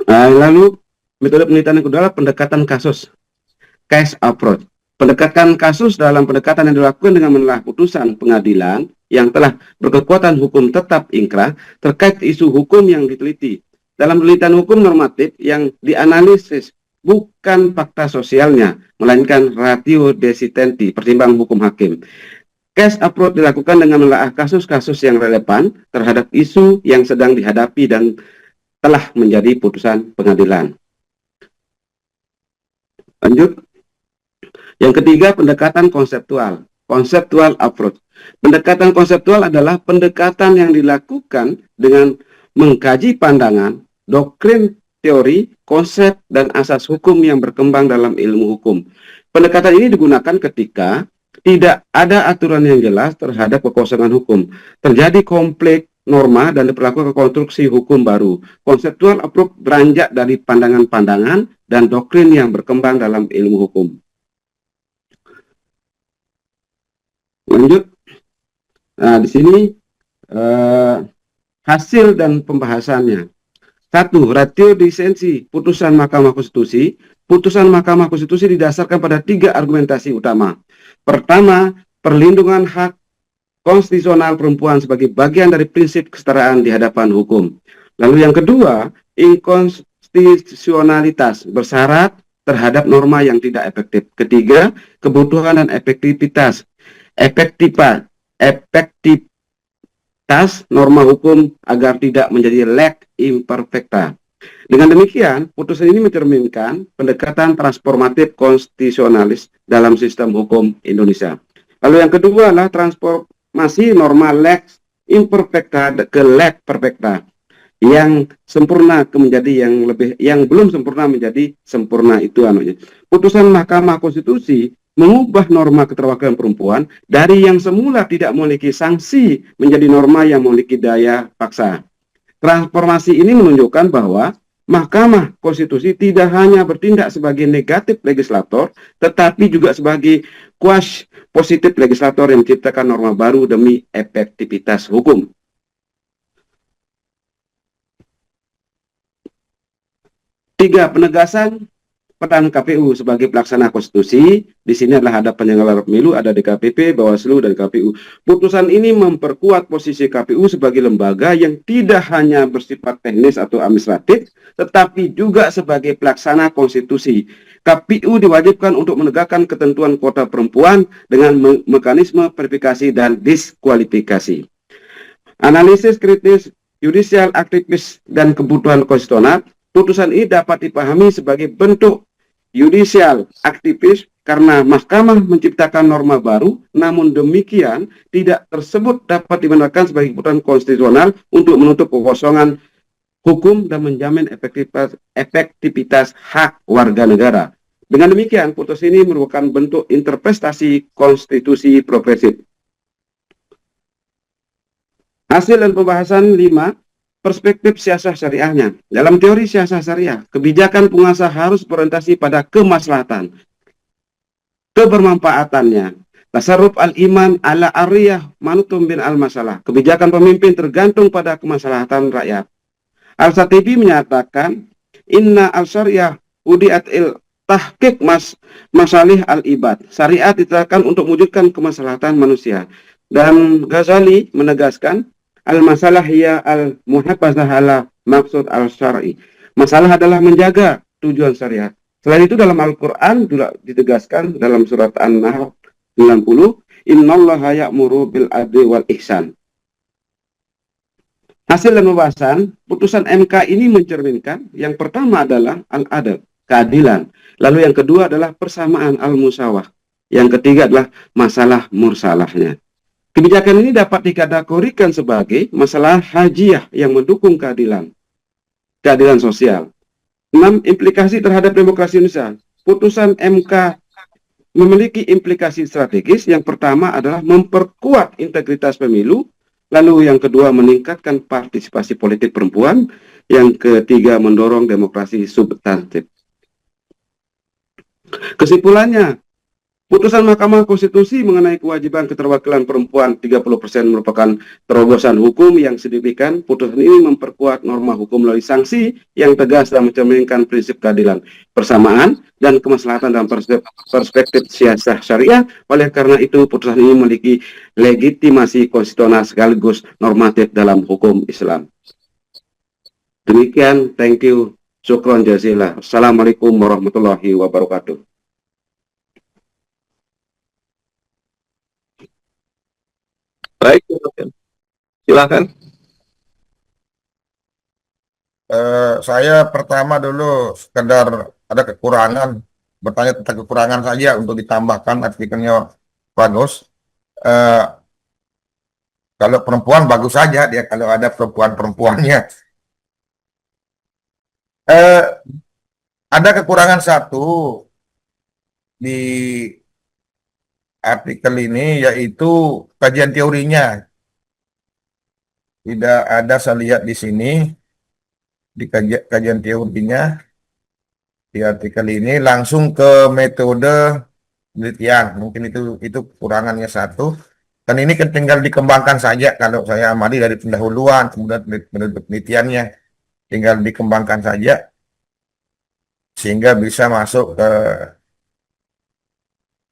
Lalu metode penelitian yang kedua adalah pendekatan kasus, case approach. Pendekatan kasus dalam pendekatan yang dilakukan dengan menelaah putusan pengadilan yang telah berkekuatan hukum tetap ingkrah terkait isu hukum yang diteliti. Dalam penelitian hukum normatif yang dianalisis bukan fakta sosialnya, melainkan ratio desitenti, pertimbangan hukum hakim. Case approach dilakukan dengan menelaah kasus-kasus yang relevan terhadap isu yang sedang dihadapi dan telah menjadi putusan pengadilan. Lanjut. Yang ketiga, pendekatan konseptual, conceptual approach. Pendekatan konseptual adalah pendekatan yang dilakukan dengan mengkaji pandangan, doktrin, teori, konsep, dan asas hukum yang berkembang dalam ilmu hukum. Pendekatan ini digunakan ketika tidak ada aturan yang jelas terhadap kekosongan hukum, terjadi konflik norma dan diperlakukan konstruksi hukum baru. Konseptual approach beranjak dari pandangan-pandangan dan doktrin yang berkembang dalam ilmu hukum. Lanjut. Nah, di sini hasil dan pembahasannya. 1. Ratio disensi putusan Mahkamah Konstitusi. Putusan Mahkamah Konstitusi didasarkan pada 3 argumentasi utama. Pertama, perlindungan hak konstitusional perempuan sebagai bagian dari prinsip kesetaraan di hadapan hukum. Lalu yang kedua, inkonstitusionalitas bersyarat terhadap norma yang tidak efektif. Ketiga, kebutuhan dan efektivitas. efektivitas norma hukum agar tidak menjadi leg imperfecta. Dengan demikian, putusan ini mencerminkan pendekatan transformatif konstitusionalis dalam sistem hukum Indonesia. Lalu yang kedua adalah transformasi norma lex imperfecta ke leg perfecta, yang sempurna ke menjadi yang belum sempurna menjadi sempurna. Itu anunya. Putusan Mahkamah Konstitusi mengubah norma keterwakilan perempuan dari yang semula tidak memiliki sanksi menjadi norma yang memiliki daya paksa. Transformasi ini menunjukkan bahwa Mahkamah Konstitusi tidak hanya bertindak sebagai negatif legislator, tetapi juga sebagai quasi positif legislator yang menciptakan norma baru demi efektivitas hukum. Tiga, penegasan peran KPU sebagai pelaksana konstitusi. Di sini adalah ada penyelenggara pemilu, ada DKPP, Bawaslu, dan KPU. Putusan ini memperkuat posisi KPU sebagai lembaga yang tidak hanya bersifat teknis atau administratif, tetapi juga sebagai pelaksana konstitusi. KPU diwajibkan untuk menegakkan ketentuan kuota perempuan dengan mekanisme verifikasi dan diskualifikasi. Analisis kritis judicial aktivis dan kebutuhan konstitusional. Putusan ini dapat dipahami sebagai bentuk judicial aktivis karena mahkamah menciptakan norma baru, namun demikian tidak tersebut dapat digunakan sebagai kebutuhan konstitusional untuk menutup kekosongan hukum dan menjamin efektivitas hak warga negara. Dengan demikian, putusan ini merupakan bentuk interpretasi konstitusi progresif. Hasil dan pembahasan 5. Perspektif siasah syariahnya. Dalam teori siasah syariah, kebijakan penguasa harus berorientasi pada kemaslahatan, kebermanfaatannya. Tasarruf al-iman ala ariyah manutum bin al-masalah. Kebijakan pemimpin tergantung pada kemaslahatan rakyat. Al-Satibi menyatakan, inna al-syariah udiat il tahqiq masalih al-ibad. Syariat ditetapkan untuk mewujudkan kemaslahatan manusia. Dan Ghazali menegaskan, al-masalah hiya al-muhafazah ala maksud al-syar'i. Masalah adalah menjaga tujuan syariat. Selain itu dalam Al-Quran juga ditegaskan dalam surat An-Nahl 90, innallaha ya'muru bil adli wal ihsan. Hasil dan pembahasan, putusan MK ini mencerminkan yang pertama adalah al-adl, keadilan. Lalu yang kedua adalah persamaan al-musawah. Yang ketiga adalah masalah mursalahnya. Kebijakan ini dapat dikategorikan sebagai masalah hajiyah yang mendukung keadilan sosial. 6. Implikasi terhadap demokrasi Indonesia. Putusan MK memiliki implikasi strategis. Yang pertama adalah memperkuat integritas pemilu. Lalu yang kedua meningkatkan partisipasi politik perempuan. Yang ketiga mendorong demokrasi substantif. Kesimpulannya, putusan Mahkamah Konstitusi mengenai kewajiban keterwakilan perempuan 30% merupakan terobosan hukum yang signifikan. Putusan ini memperkuat norma hukum melalui sanksi yang tegas dan mencerminkan prinsip keadilan, persamaan, dan kemaslahatan dalam perspektif siasah syariah. Oleh karena itu, putusan ini memiliki legitimasi konstitusional sekaligus normatif dalam hukum Islam. Demikian, thank you. Syukron jazilah. Assalamualaikum warahmatullahi wabarakatuh. Baik, silakan. Saya pertama dulu sekedar ada kekurangan, bertanya tentang kekurangan saja untuk ditambahkan artikelnya bagus. Kalau perempuan bagus saja dia kalau ada perempuan-perempuannya. Ada kekurangan satu di artikel ini yaitu kajian teorinya. Tidak ada, saya lihat di sini di kajian teorinya di artikel ini langsung ke metode penelitian. Mungkin itu kekurangannya satu. Dan ini kan tinggal dikembangkan saja kalau saya amati dari pendahuluan kemudian penelitiannya tinggal dikembangkan saja sehingga bisa masuk ke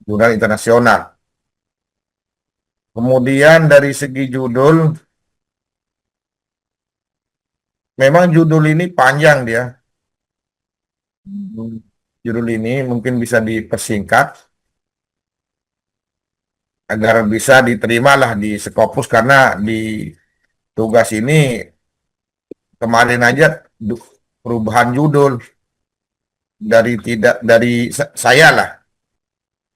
jurnal internasional. Kemudian dari segi judul, memang judul ini panjang dia. Judul ini mungkin bisa dipersingkat. agar bisa diterimalah di Skopus, karena di tugas ini kemarin aja perubahan judul saya lah,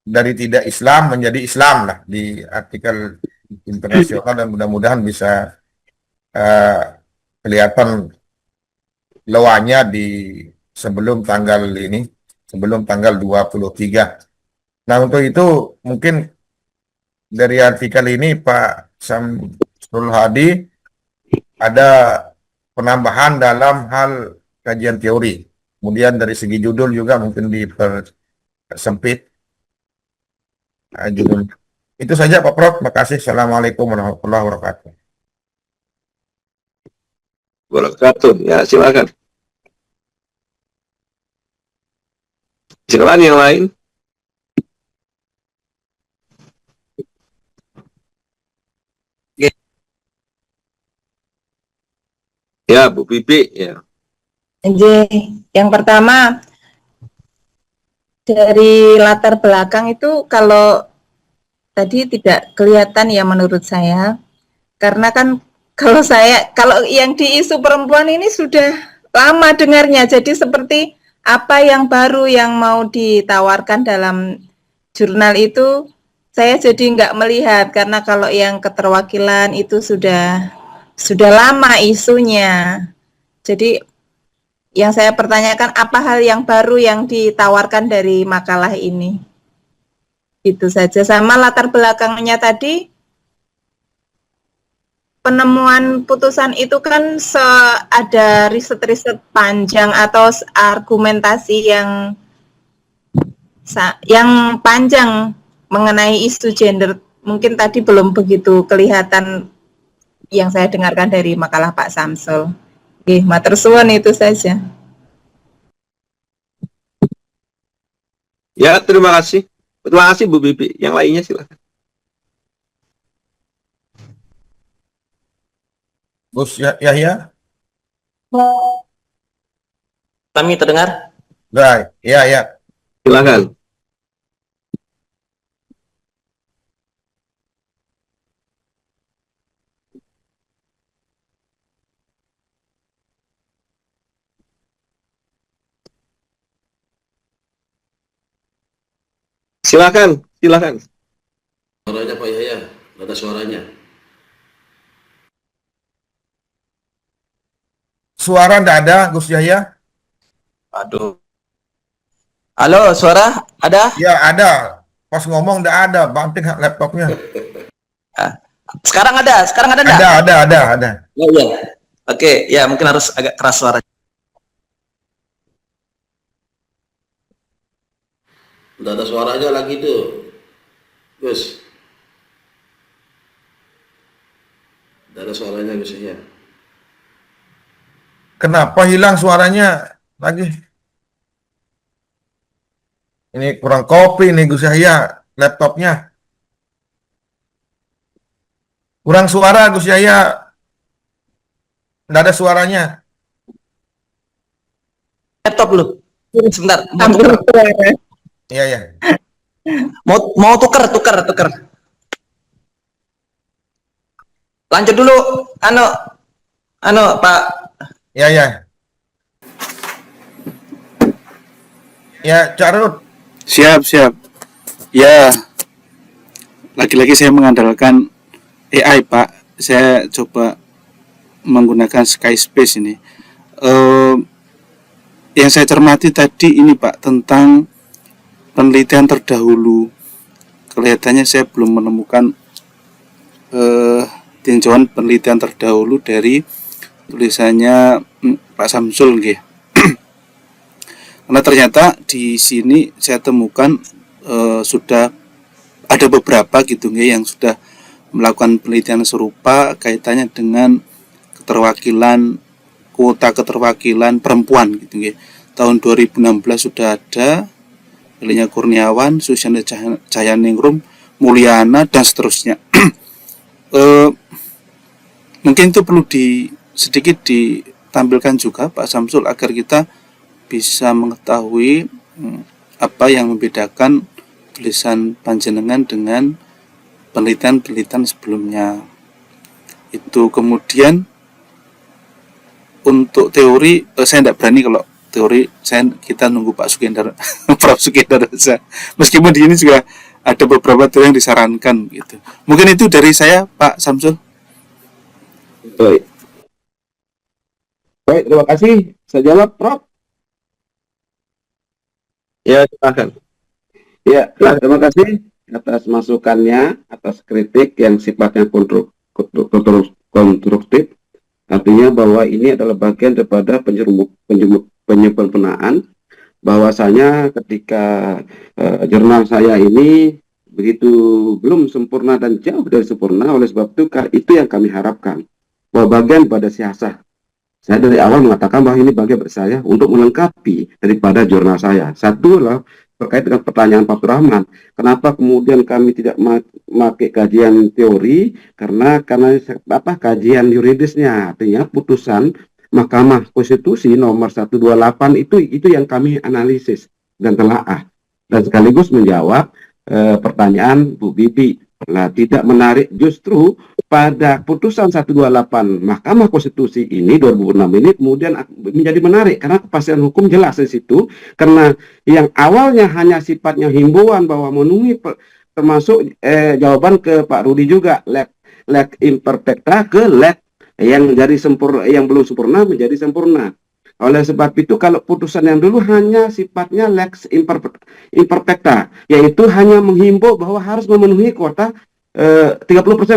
dari tidak Islam menjadi Islam lah di artikel internasional, dan mudah-mudahan bisa kelihatan lewanya sebelum tanggal 23. Nah, untuk itu mungkin dari artikel ini Pak Samsul Hadi ada penambahan dalam hal kajian teori. Kemudian dari segi judul juga mungkin dipersempit judul. Itu saja Pak Prof. Terima kasih. Assalamualaikum warahmatullahi wabarakatuh. Wabarakatuh. Ya, silakan. Silakan yang lain. Ya, Bu Bibi, ya. Yang pertama, dari latar belakang itu kalau tadi tidak kelihatan ya menurut saya, karena kan kalau yang di isu perempuan ini sudah lama dengarnya, jadi seperti apa yang baru yang mau ditawarkan dalam jurnal itu saya jadi nggak melihat, karena kalau yang keterwakilan itu sudah lama isunya. Jadi yang saya pertanyakan, apa hal yang baru yang ditawarkan dari makalah ini? Itu saja. Sama latar belakangnya tadi, penemuan putusan itu kan ada riset-riset panjang atau argumentasi yang panjang mengenai isu gender. Mungkin tadi belum begitu kelihatan yang saya dengarkan dari makalah Pak Samsul. Oke, matur suwun, itu saja. Ya, terima kasih. Terima kasih Bu Bibi. Yang lainnya silakan. Gus Yahya? Kami terdengar? Baik, ya. Silakan. Silakan. Suaranya Pak Yahya, ada suaranya. Suara enggak ada, Gus Yahya? Aduh. Halo, suara ada? Ya, ada. Pas ngomong enggak ada, banting laptopnya. Sekarang ada enggak? Ada. Oh iya. Oke, ya mungkin harus agak keras suaranya. Udah ada suaranya lagi tuh, Gus. Udah ada suaranya, Gus ya. Kenapa hilang suaranya lagi? Ini kurang kopi nih Gus Yahya, laptopnya. Kurang suara Gus Yahya. Nggak ada suaranya. Laptop lu. Sebentar. Iya. Mau tuker. Lanjut dulu, Pak. Iya. Ya, Carut. Siap. Ya, lagi-lagi saya mengandalkan AI, Pak. Saya coba menggunakan Skyspace ini. Yang saya cermati tadi ini, Pak, tentang penelitian terdahulu. Kelihatannya saya belum menemukan tinjauan penelitian terdahulu dari tulisannya Pak Samsul, nggih. Karena ternyata di sini saya temukan sudah ada beberapa gitu nggih yang sudah melakukan penelitian serupa kaitannya dengan kuota keterwakilan perempuan gitu nggih. Tahun 2016 sudah ada Lilinya Kurniawan, Susiana Cahayaningrum, Mulyana, dan seterusnya. Mungkin itu perlu sedikit ditampilkan juga Pak Samsul agar kita bisa mengetahui apa yang membedakan tulisan panjenengan dengan penelitian-penelitian sebelumnya. Itu kemudian untuk teori saya tidak berani kalau teori, kita nunggu Pak Sukendar Prof Sukendar saja. Meskipun di sini juga ada beberapa teori yang disarankan gitu. Mungkin itu dari saya, Pak Samsul. Baik. Baik, terima kasih. Saya jawab, Prof. Ya, silakan. Ya, terima kasih atas masukannya, atas kritik yang sifatnya konstruktif. Artinya bahwa ini adalah bagian daripada penyempurnaan, bahwasanya ketika jurnal saya ini begitu belum sempurna dan jauh dari sempurna, oleh sebab itu yang kami harapkan, bahwa bagian pada siasat. Saya dari awal mengatakan bahwa ini bagian dari saya untuk melengkapi daripada jurnal saya. Satu adalah terkait dengan pertanyaan Pak Rahman, kenapa kemudian kami tidak memakai kajian teori, karena kajian yuridisnya, artinya putusan Mahkamah Konstitusi nomor 128 itu yang kami analisis dan telaah, dan sekaligus menjawab pertanyaan Bu Bibi. Nah, tidak menarik, justru pada putusan 128 Mahkamah Konstitusi ini 2006 ini kemudian menjadi menarik karena kepastian hukum jelas di situ, karena yang awalnya hanya sifatnya himbauan bahwa memenuhi termasuk jawaban ke Pak Rudi juga leg imperfecta ke leg yang belum sempurna menjadi sempurna. Oleh sebab itu kalau putusan yang dulu hanya sifatnya lex imperfecta, yaitu hanya menghimbau bahwa harus memenuhi kuota 30%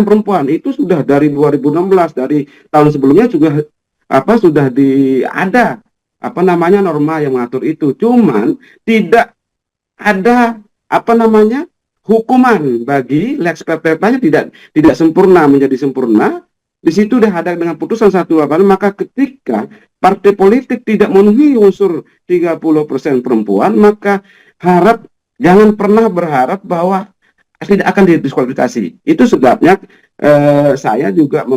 perempuan. Itu sudah dari 2016, dari tahun sebelumnya juga sudah ada norma yang mengatur itu. Cuman tidak ada hukuman bagi lex imperfectanya, tidak sempurna menjadi sempurna. Di situ sudah ada dengan putusan 128, maka ketika partai politik tidak memenuhi unsur 30% perempuan, maka jangan pernah berharap bahwa tidak akan didiskualifikasi. Itu sebabnya saya juga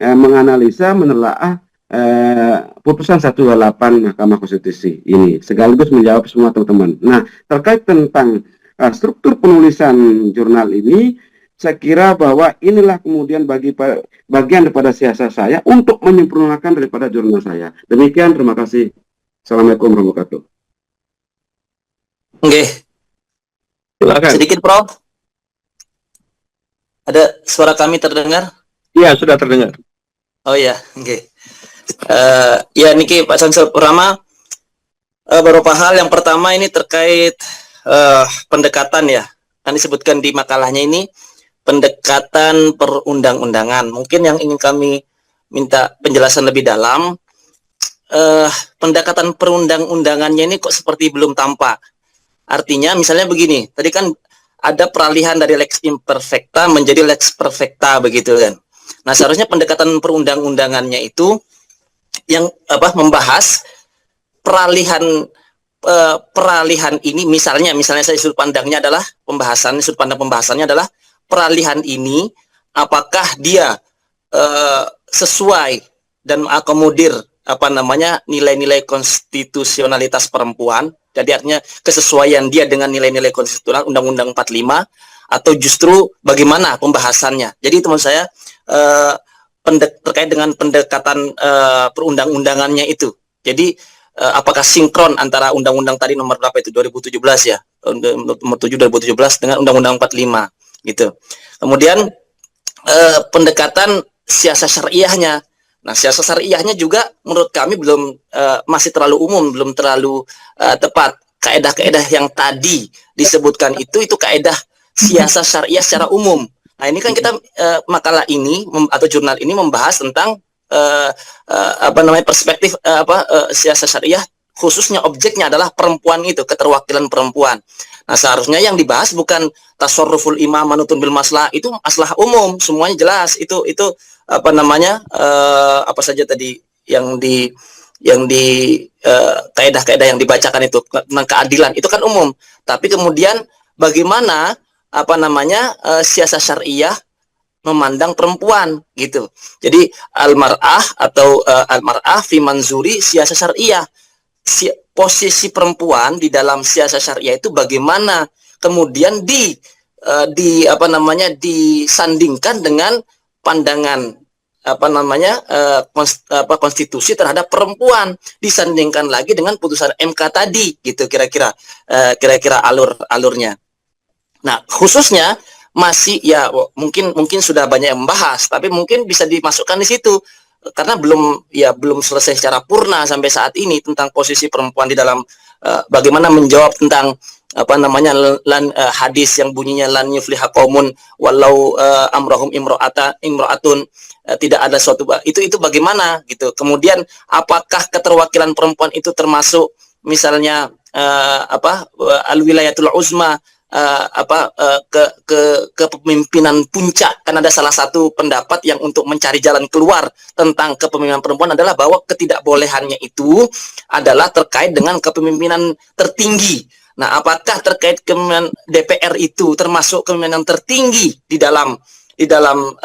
menganalisa, menelaah putusan 128 Mahkamah Konstitusi ini, sekaligus menjawab semua teman-teman. Nah, terkait tentang struktur penulisan jurnal ini, saya kira bahwa inilah kemudian bagian daripada siasat saya untuk menyempurnakan daripada jurnal saya. Demikian, terima kasih. Assalamualaikum warahmatullahi wabarakatuh. Oke. Silakan. Sedikit, Prof. Ada suara kami terdengar? Iya, sudah terdengar. Oh ya, oke. Ya, niki Pak Samsul Purama, beberapa hal. Yang pertama ini terkait pendekatan ya. Kan disebutkan di makalahnya ini pendekatan perundang-undangan. Mungkin yang ingin kami minta penjelasan lebih dalam, pendekatan perundang-undangannya ini kok seperti belum tampak. Artinya misalnya begini, tadi kan ada peralihan dari lex imperfecta menjadi lex perfecta begitu kan. Nah, seharusnya pendekatan perundang-undangannya itu yang membahas peralihan ini, misalnya saya sudut pandangnya adalah sudut pandang pembahasannya adalah peralihan ini apakah dia sesuai dan mengakomodir nilai-nilai konstitusionalitas perempuan, jadi artinya kesesuaian dia dengan nilai-nilai konstitusional Undang-Undang 45, atau justru bagaimana pembahasannya. Jadi itu maksud saya terkait dengan pendekatan perundang-undangannya itu. Jadi apakah sinkron antara undang-undang tadi nomor berapa itu 2017 ya, nomor 7 2017 dengan Undang-Undang 45 gitu. Kemudian pendekatan siasat syariahnya. Nah, siasat syariahnya juga menurut kami masih terlalu umum, belum terlalu tepat. Kaedah-kaedah yang tadi disebutkan itu kaedah siasat syariah secara umum. Nah, ini kan kita makalah ini atau jurnal ini membahas tentang perspektif siasat syariah, khususnya objeknya adalah perempuan itu, keterwakilan perempuan. Nah, seharusnya yang dibahas bukan tasarruful imam manutun bil maslahat, itu masalah umum, semuanya jelas. Itu apa saja tadi yang di kaedah-kaedah yang dibacakan itu tentang keadilan, itu kan umum. Tapi kemudian bagaimana siasat syariah memandang perempuan gitu. Jadi al-mar'ah atau al-mar'ah fi manzuri siasat syariah. Posisi perempuan di dalam siasat syariah itu bagaimana kemudian di apa namanya disandingkan dengan pandangan apa namanya konstitusi terhadap perempuan, disandingkan lagi dengan putusan MK tadi gitu, kira-kira alurnya. Nah, khususnya masih ya mungkin sudah banyak yang membahas, tapi mungkin bisa dimasukkan di situ karena belum selesai secara purna sampai saat ini tentang posisi perempuan di dalam bagaimana menjawab tentang apa namanya hadis yang bunyinya lan yufliha qaumun walau amrahum imro'atun, tidak ada suatu itu bagaimana gitu. Kemudian apakah keterwakilan perempuan itu termasuk misalnya al-wilayatul uzma, kepemimpinan puncak. Kan ada salah satu pendapat yang untuk mencari jalan keluar tentang kepemimpinan perempuan adalah bahwa ketidakbolehannya itu adalah terkait dengan kepemimpinan tertinggi. Nah, apakah terkait kepemimpinan DPR itu termasuk kepemimpinan tertinggi di dalam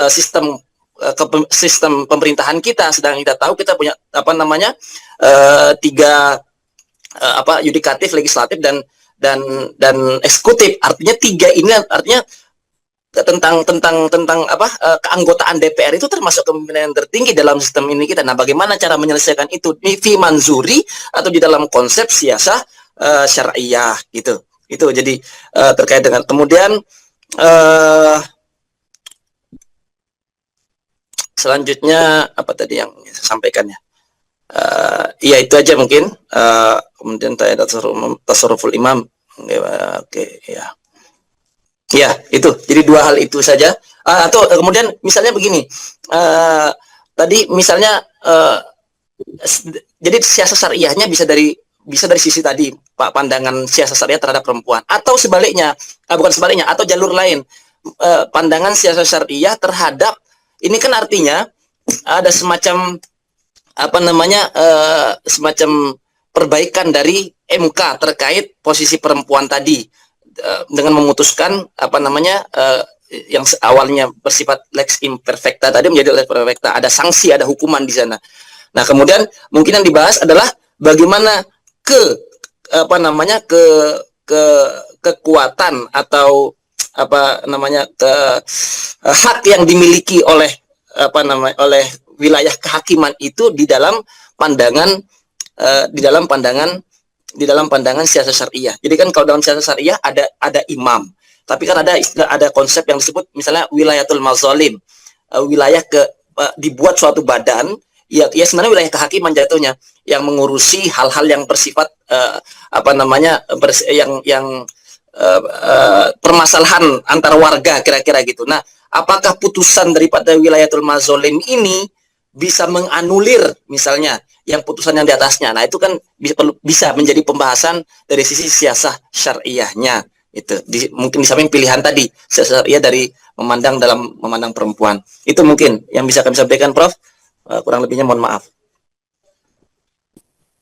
sistem pemerintahan kita? Sedang kita tahu kita punya apa namanya tiga yudikatif, legislatif dan eksekutif. Artinya tiga ini artinya tentang keanggotaan DPR itu termasuk kepemimpinan yang tertinggi dalam sistem ini kita. Nah, bagaimana cara menyelesaikan itu fi manzuri atau di dalam konsep siasah syariah gitu. Itu jadi terkait dengan kemudian selanjutnya apa tadi yang saya sampaikan ya. Ya itu aja mungkin. Kemudian tasarruful imam. Oke, ya. Ya, itu. Jadi dua hal itu saja. Atau kemudian misalnya begini. Tadi misalnya jadi siasat syariahnya bisa dari sisi tadi, Pak, pandangan siasat syariah terhadap perempuan, atau sebaliknya, bukan sebaliknya, atau jalur lain, pandangan siasat syariah terhadap ini kan artinya ada semacam apa namanya semacam perbaikan dari MK terkait posisi perempuan tadi dengan memutuskan apa namanya yang awalnya bersifat lex imperfecta tadi menjadi lex perfecta, ada sanksi, ada hukuman di sana. Nah, kemudian mungkin yang dibahas adalah bagaimana kekuatan atau hak yang dimiliki oleh wilayah kehakiman itu di dalam pandangan siasat syariah. Jadi kan kalau dalam siasat syariah ada imam, tapi kan ada konsep yang disebut misalnya wilayatul mazalim, wilayah dibuat suatu badan ya sebenarnya wilayah kehakiman jatuhnya yang mengurusi hal-hal yang bersifat permasalahan antar warga kira-kira gitu. Nah, apakah putusan daripada wilayatul mazalim ini bisa menganulir misalnya yang putusan yang di atasnya? Nah, itu kan bisa menjadi pembahasan dari sisi siasah syariahnya. Itu mungkin di samping pilihan tadi siasah syariah dari memandang perempuan. Itu mungkin yang bisa kami sampaikan, Prof. Kurang lebihnya mohon maaf.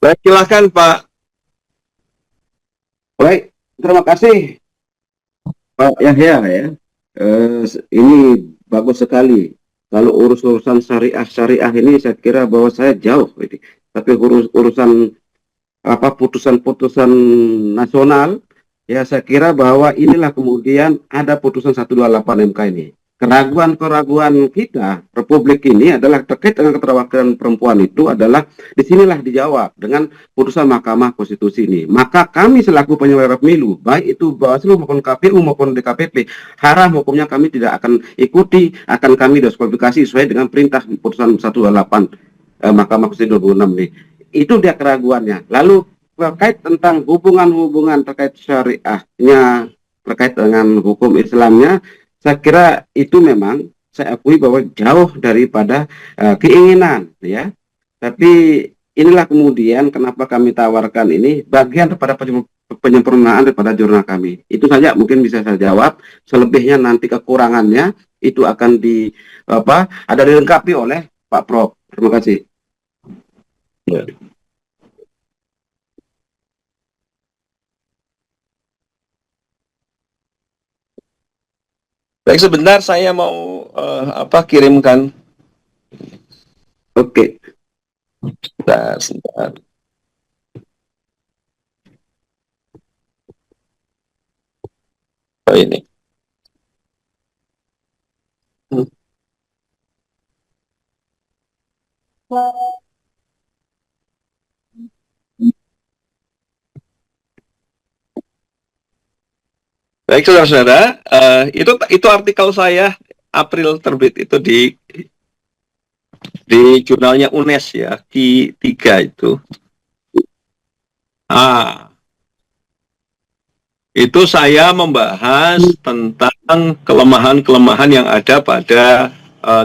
Baik, silakan Pak. Baik, terima kasih Pak Yahya ya. Ini bagus sekali. Kalau urusan syariah ini saya kira bahwa saya jauh ini. Tapi urusan putusan-putusan nasional ya saya kira bahwa inilah kemudian ada putusan 128 MK ini. Keraguan-keraguan kita Republik ini adalah terkait dengan keterwakilan perempuan itu adalah disinilah dijawab dengan putusan Mahkamah Konstitusi ini. Maka kami selaku penyelenggara pemilu, baik itu Bawaslu maupun KPU maupun DKPP, haram hukumnya kami tidak akan ikuti, akan kami diskualifikasi sesuai dengan perintah putusan 128 Mahkamah Konstitusi 2006 ini. Itu dia keraguannya. Lalu terkait tentang hubungan-hubungan terkait syariahnya, terkait dengan hukum Islamnya, saya kira itu memang saya akui bahwa jauh daripada keinginan ya. Tapi inilah kemudian kenapa kami tawarkan ini bagian daripada penyempurnaan daripada jurnal kami. Itu saja mungkin bisa saya jawab. Selebihnya nanti kekurangannya itu akan ada dilengkapi oleh Pak Prof. Terima kasih. Ya. Baik, sebentar saya mau kirimkan. Oke. Sebentar. Oh, ini. Baik saudara-saudara, itu artikel saya April terbit itu di jurnalnya UNES ya, Q3 itu. Itu saya membahas tentang kelemahan-kelemahan yang ada pada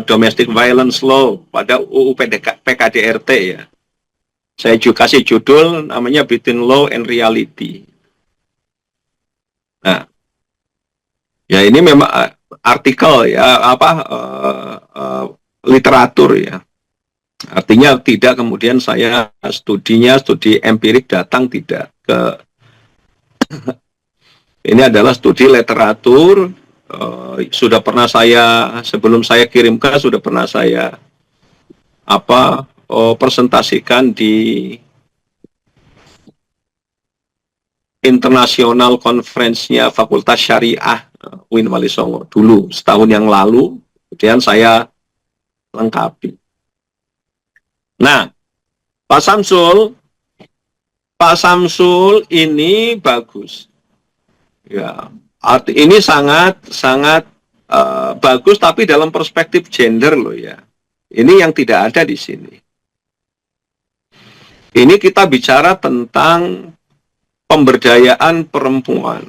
domestic violence law, pada UU PKDRT ya. Saya juga kasih judul namanya Between Law and Reality. Nah, ya ini memang artikel ya, literatur ya. Artinya tidak kemudian saya studi empirik datang tidak ke ini adalah studi literatur, sudah pernah saya sebelum saya kirimkan sudah pernah saya presentasikan di internasional conference-nya Fakultas Syariah UIN Walisongo dulu setahun yang lalu, kemudian saya lengkapi. Nah, Pak Samsul ini bagus. Ya, ini sangat bagus, tapi dalam perspektif gender loh ya. Ini yang tidak ada di sini. Ini kita bicara tentang pemberdayaan perempuan.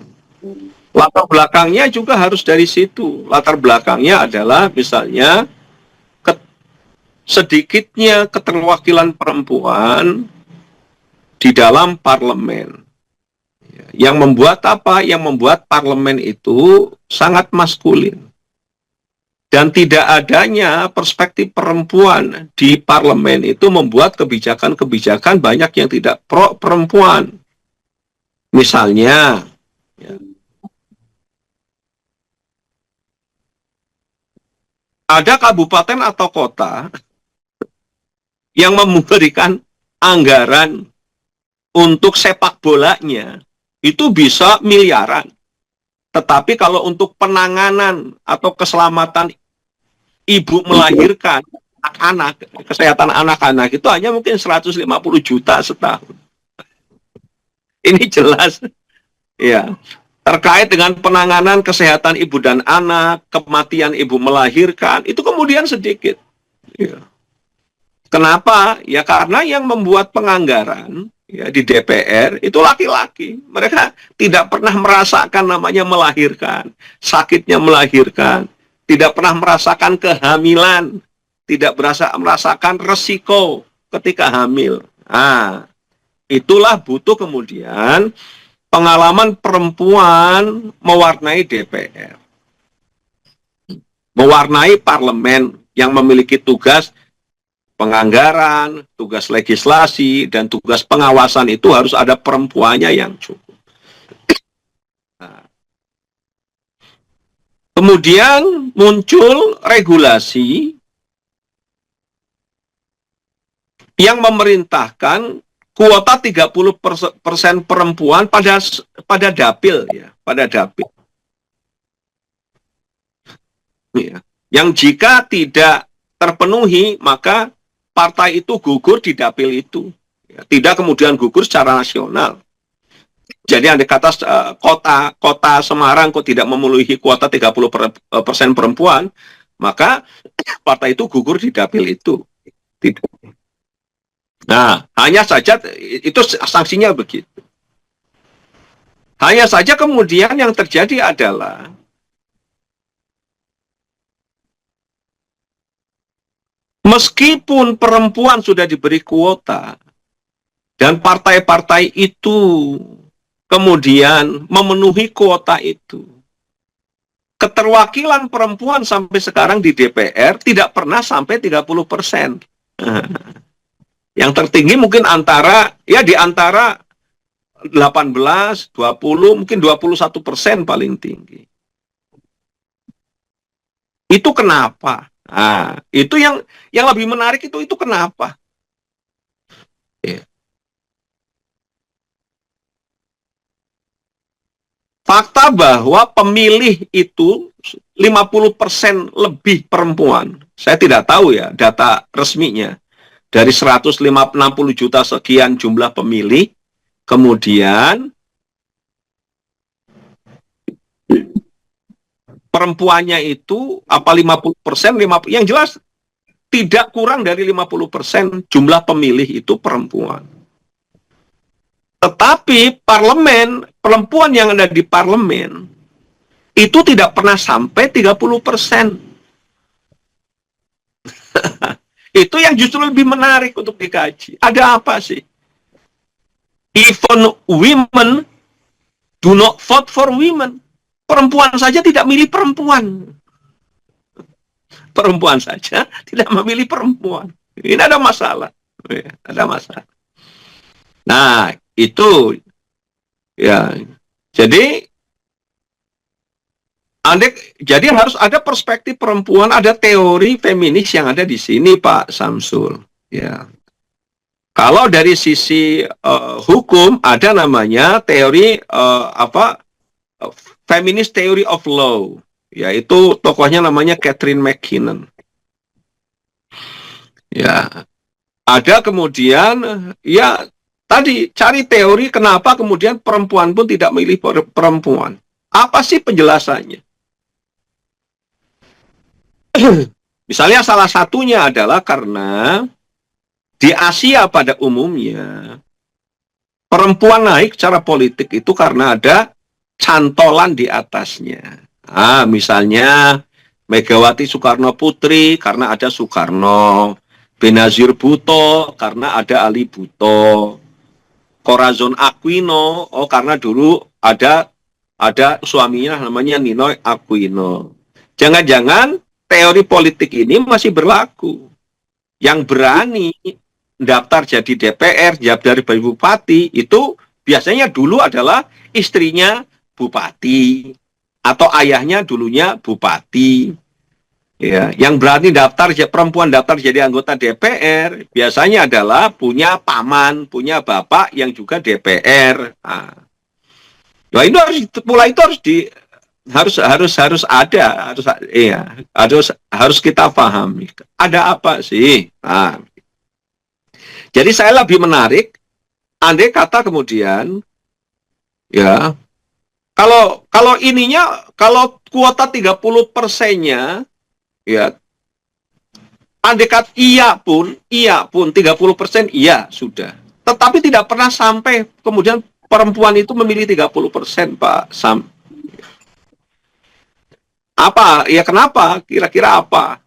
Latar belakangnya juga harus dari situ. Latar belakangnya adalah misalnya sedikitnya keterwakilan perempuan di dalam parlemen. Yang membuat apa? Yang membuat parlemen itu sangat maskulin. Dan tidak adanya perspektif perempuan di parlemen itu membuat kebijakan-kebijakan banyak yang tidak pro perempuan. Misalnya, ya, ada kabupaten atau kota yang memberikan anggaran untuk sepak bolanya itu bisa miliaran. Tetapi kalau untuk penanganan atau keselamatan ibu melahirkan anak-anak, kesehatan anak-anak itu hanya mungkin 150 juta setahun. Ini jelas ya. Terkait dengan penanganan kesehatan ibu dan anak, kematian ibu melahirkan, itu kemudian sedikit. Ya. Kenapa? Ya karena yang membuat penganggaran ya di DPR itu laki-laki. Mereka tidak pernah merasakan namanya melahirkan, sakitnya melahirkan, tidak pernah merasakan kehamilan, tidak merasakan resiko ketika hamil. Nah, itulah butuh kemudian pengalaman perempuan mewarnai DPR, mewarnai parlemen yang memiliki tugas penganggaran, tugas legislasi, dan tugas pengawasan itu harus ada perempuannya yang cukup. Nah, kemudian muncul regulasi yang memerintahkan kuota 30% perempuan pada dapil ya, pada dapil. Ya. Yang jika tidak terpenuhi maka partai itu gugur di dapil itu, ya, tidak kemudian gugur secara nasional. Jadi andai kata kota Semarang kok tidak memenuhi kuota 30% perempuan, maka partai itu gugur di dapil itu. Tidak. Nah, hanya saja itu sanksinya begitu. Hanya saja kemudian yang terjadi adalah meskipun perempuan sudah diberi kuota dan partai-partai itu kemudian memenuhi kuota itu, keterwakilan perempuan sampai sekarang di DPR tidak pernah sampai 30%. Yang tertinggi mungkin di antara 18, 20, mungkin 21% paling tinggi. Itu kenapa? Nah, itu yang lebih menarik itu kenapa? Ya. Fakta bahwa pemilih itu 50% lebih perempuan. Saya tidak tahu ya data resminya. dari 160 juta sekian jumlah pemilih, kemudian perempuannya itu apa 50%, yang jelas tidak kurang dari 50% jumlah pemilih itu perempuan. Tetapi parlemen, perempuan yang ada di parlemen itu tidak pernah sampai 30%. Itu yang justru lebih menarik untuk dikaji. Ada apa sih? Even women do not vote for women. Perempuan saja tidak milih perempuan. Perempuan saja tidak memilih perempuan. Ini ada masalah. Ada masalah. Nah, itu ya. Jadi harus ada perspektif perempuan, ada teori feminis yang ada di sini, Pak Samsul. Ya. Kalau dari sisi hukum ada namanya teori Feminist Theory of Law, yaitu tokohnya namanya Catherine McKinnon. Ya, ada kemudian ya tadi cari teori kenapa kemudian perempuan pun tidak memilih perempuan. Apa sih penjelasannya? Misalnya salah satunya adalah karena di Asia pada umumnya perempuan naik secara politik itu karena ada cantolan di atasnya. Misalnya Megawati Soekarno Putri karena ada Soekarno, Benazir Bhutto karena ada Ali Bhutto, Corazon Aquino karena dulu ada suaminya namanya Ninoy Aquino. Jangan-jangan teori politik ini masih berlaku. Yang berani daftar jadi DPR, jadi bupati itu biasanya dulu adalah istrinya bupati atau ayahnya dulunya bupati. Ya, yang berani perempuan daftar jadi anggota DPR biasanya adalah punya paman, punya bapak yang juga DPR. Nah, itu harus kita pahami. Ada apa sih? Jadi saya lebih menarik andai kata kemudian ya kalau kalau kuota 30%-nya ya andai kata iya pun 30% iya sudah. Tetapi tidak pernah sampai kemudian perempuan itu memilih 30%, Pak Sam. Apa? Ya kenapa? Kira-kira apa?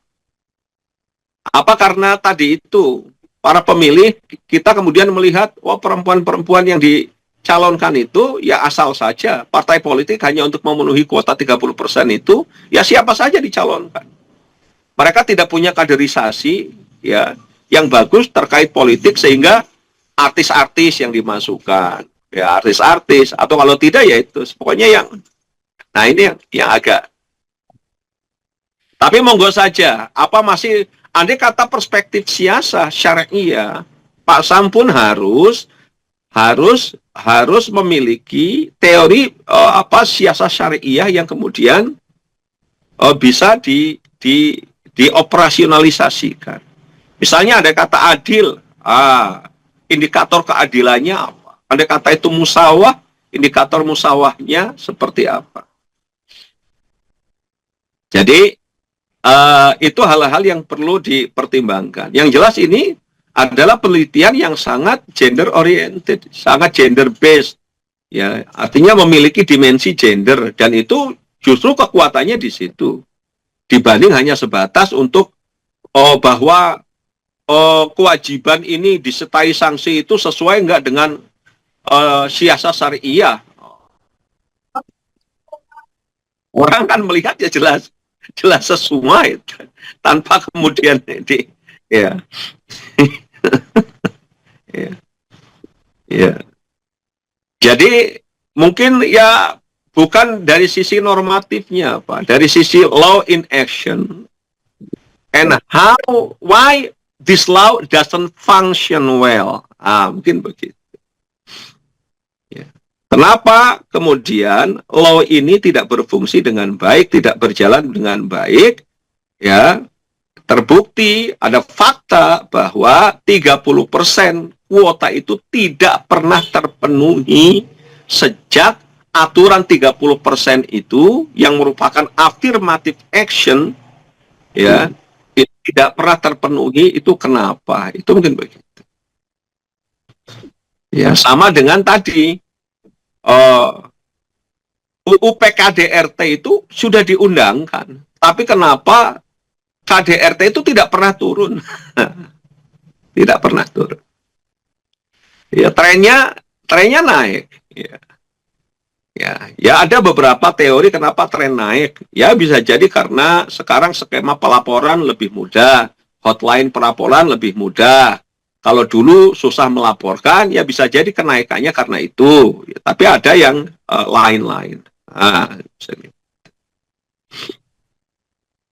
Apa karena tadi itu para pemilih kita kemudian melihat perempuan-perempuan yang dicalonkan itu ya asal saja partai politik hanya untuk memenuhi kuota 30% itu ya siapa saja dicalonkan. Mereka tidak punya kaderisasi ya yang bagus terkait politik sehingga artis-artis yang dimasukkan ya artis-artis atau kalau tidak ya itu pokoknya yang ini yang agak. Tapi monggo saja, apa masih andai kata perspektif siasah syariah, Pak Sam pun harus memiliki teori siasah syariah yang kemudian bisa dioperasionalisasikan. Misalnya ada kata adil, indikator keadilannya apa? Andai kata itu musawah, indikator musawahnya seperti apa? Jadi itu hal-hal yang perlu dipertimbangkan. Yang jelas ini adalah penelitian yang sangat gender oriented, sangat gender based. Ya, artinya memiliki dimensi gender dan itu justru kekuatannya di situ. Dibanding hanya sebatas untuk bahwa kewajiban ini disertai sanksi itu sesuai enggak dengan siasah syariah. Orang kan melihat ya jelas semua itu tanpa kemudian ya. Jadi mungkin ya bukan dari sisi normatifnya Pak, dari sisi law in action and why this law doesn't function well. Mungkin begitu. Kenapa kemudian law ini tidak berfungsi dengan baik, tidak berjalan dengan baik, ya? terbukti ada fakta bahwa 30% kuota itu tidak pernah terpenuhi sejak aturan 30% itu yang merupakan affirmative action ya itu tidak pernah terpenuhi. Itu kenapa? Itu mungkin begitu. Ya, sama dengan tadi UU PKDRT itu sudah diundangkan, tapi kenapa KDRT itu tidak pernah turun? Tidak pernah turun. Ya, trennya naik. Ya, ada beberapa teori kenapa tren naik. Ya, bisa jadi karena sekarang skema pelaporan lebih mudah, hotline pelaporan lebih mudah. Kalau dulu susah melaporkan, ya bisa jadi kenaikannya karena itu. Ya, tapi ada yang lain-lain.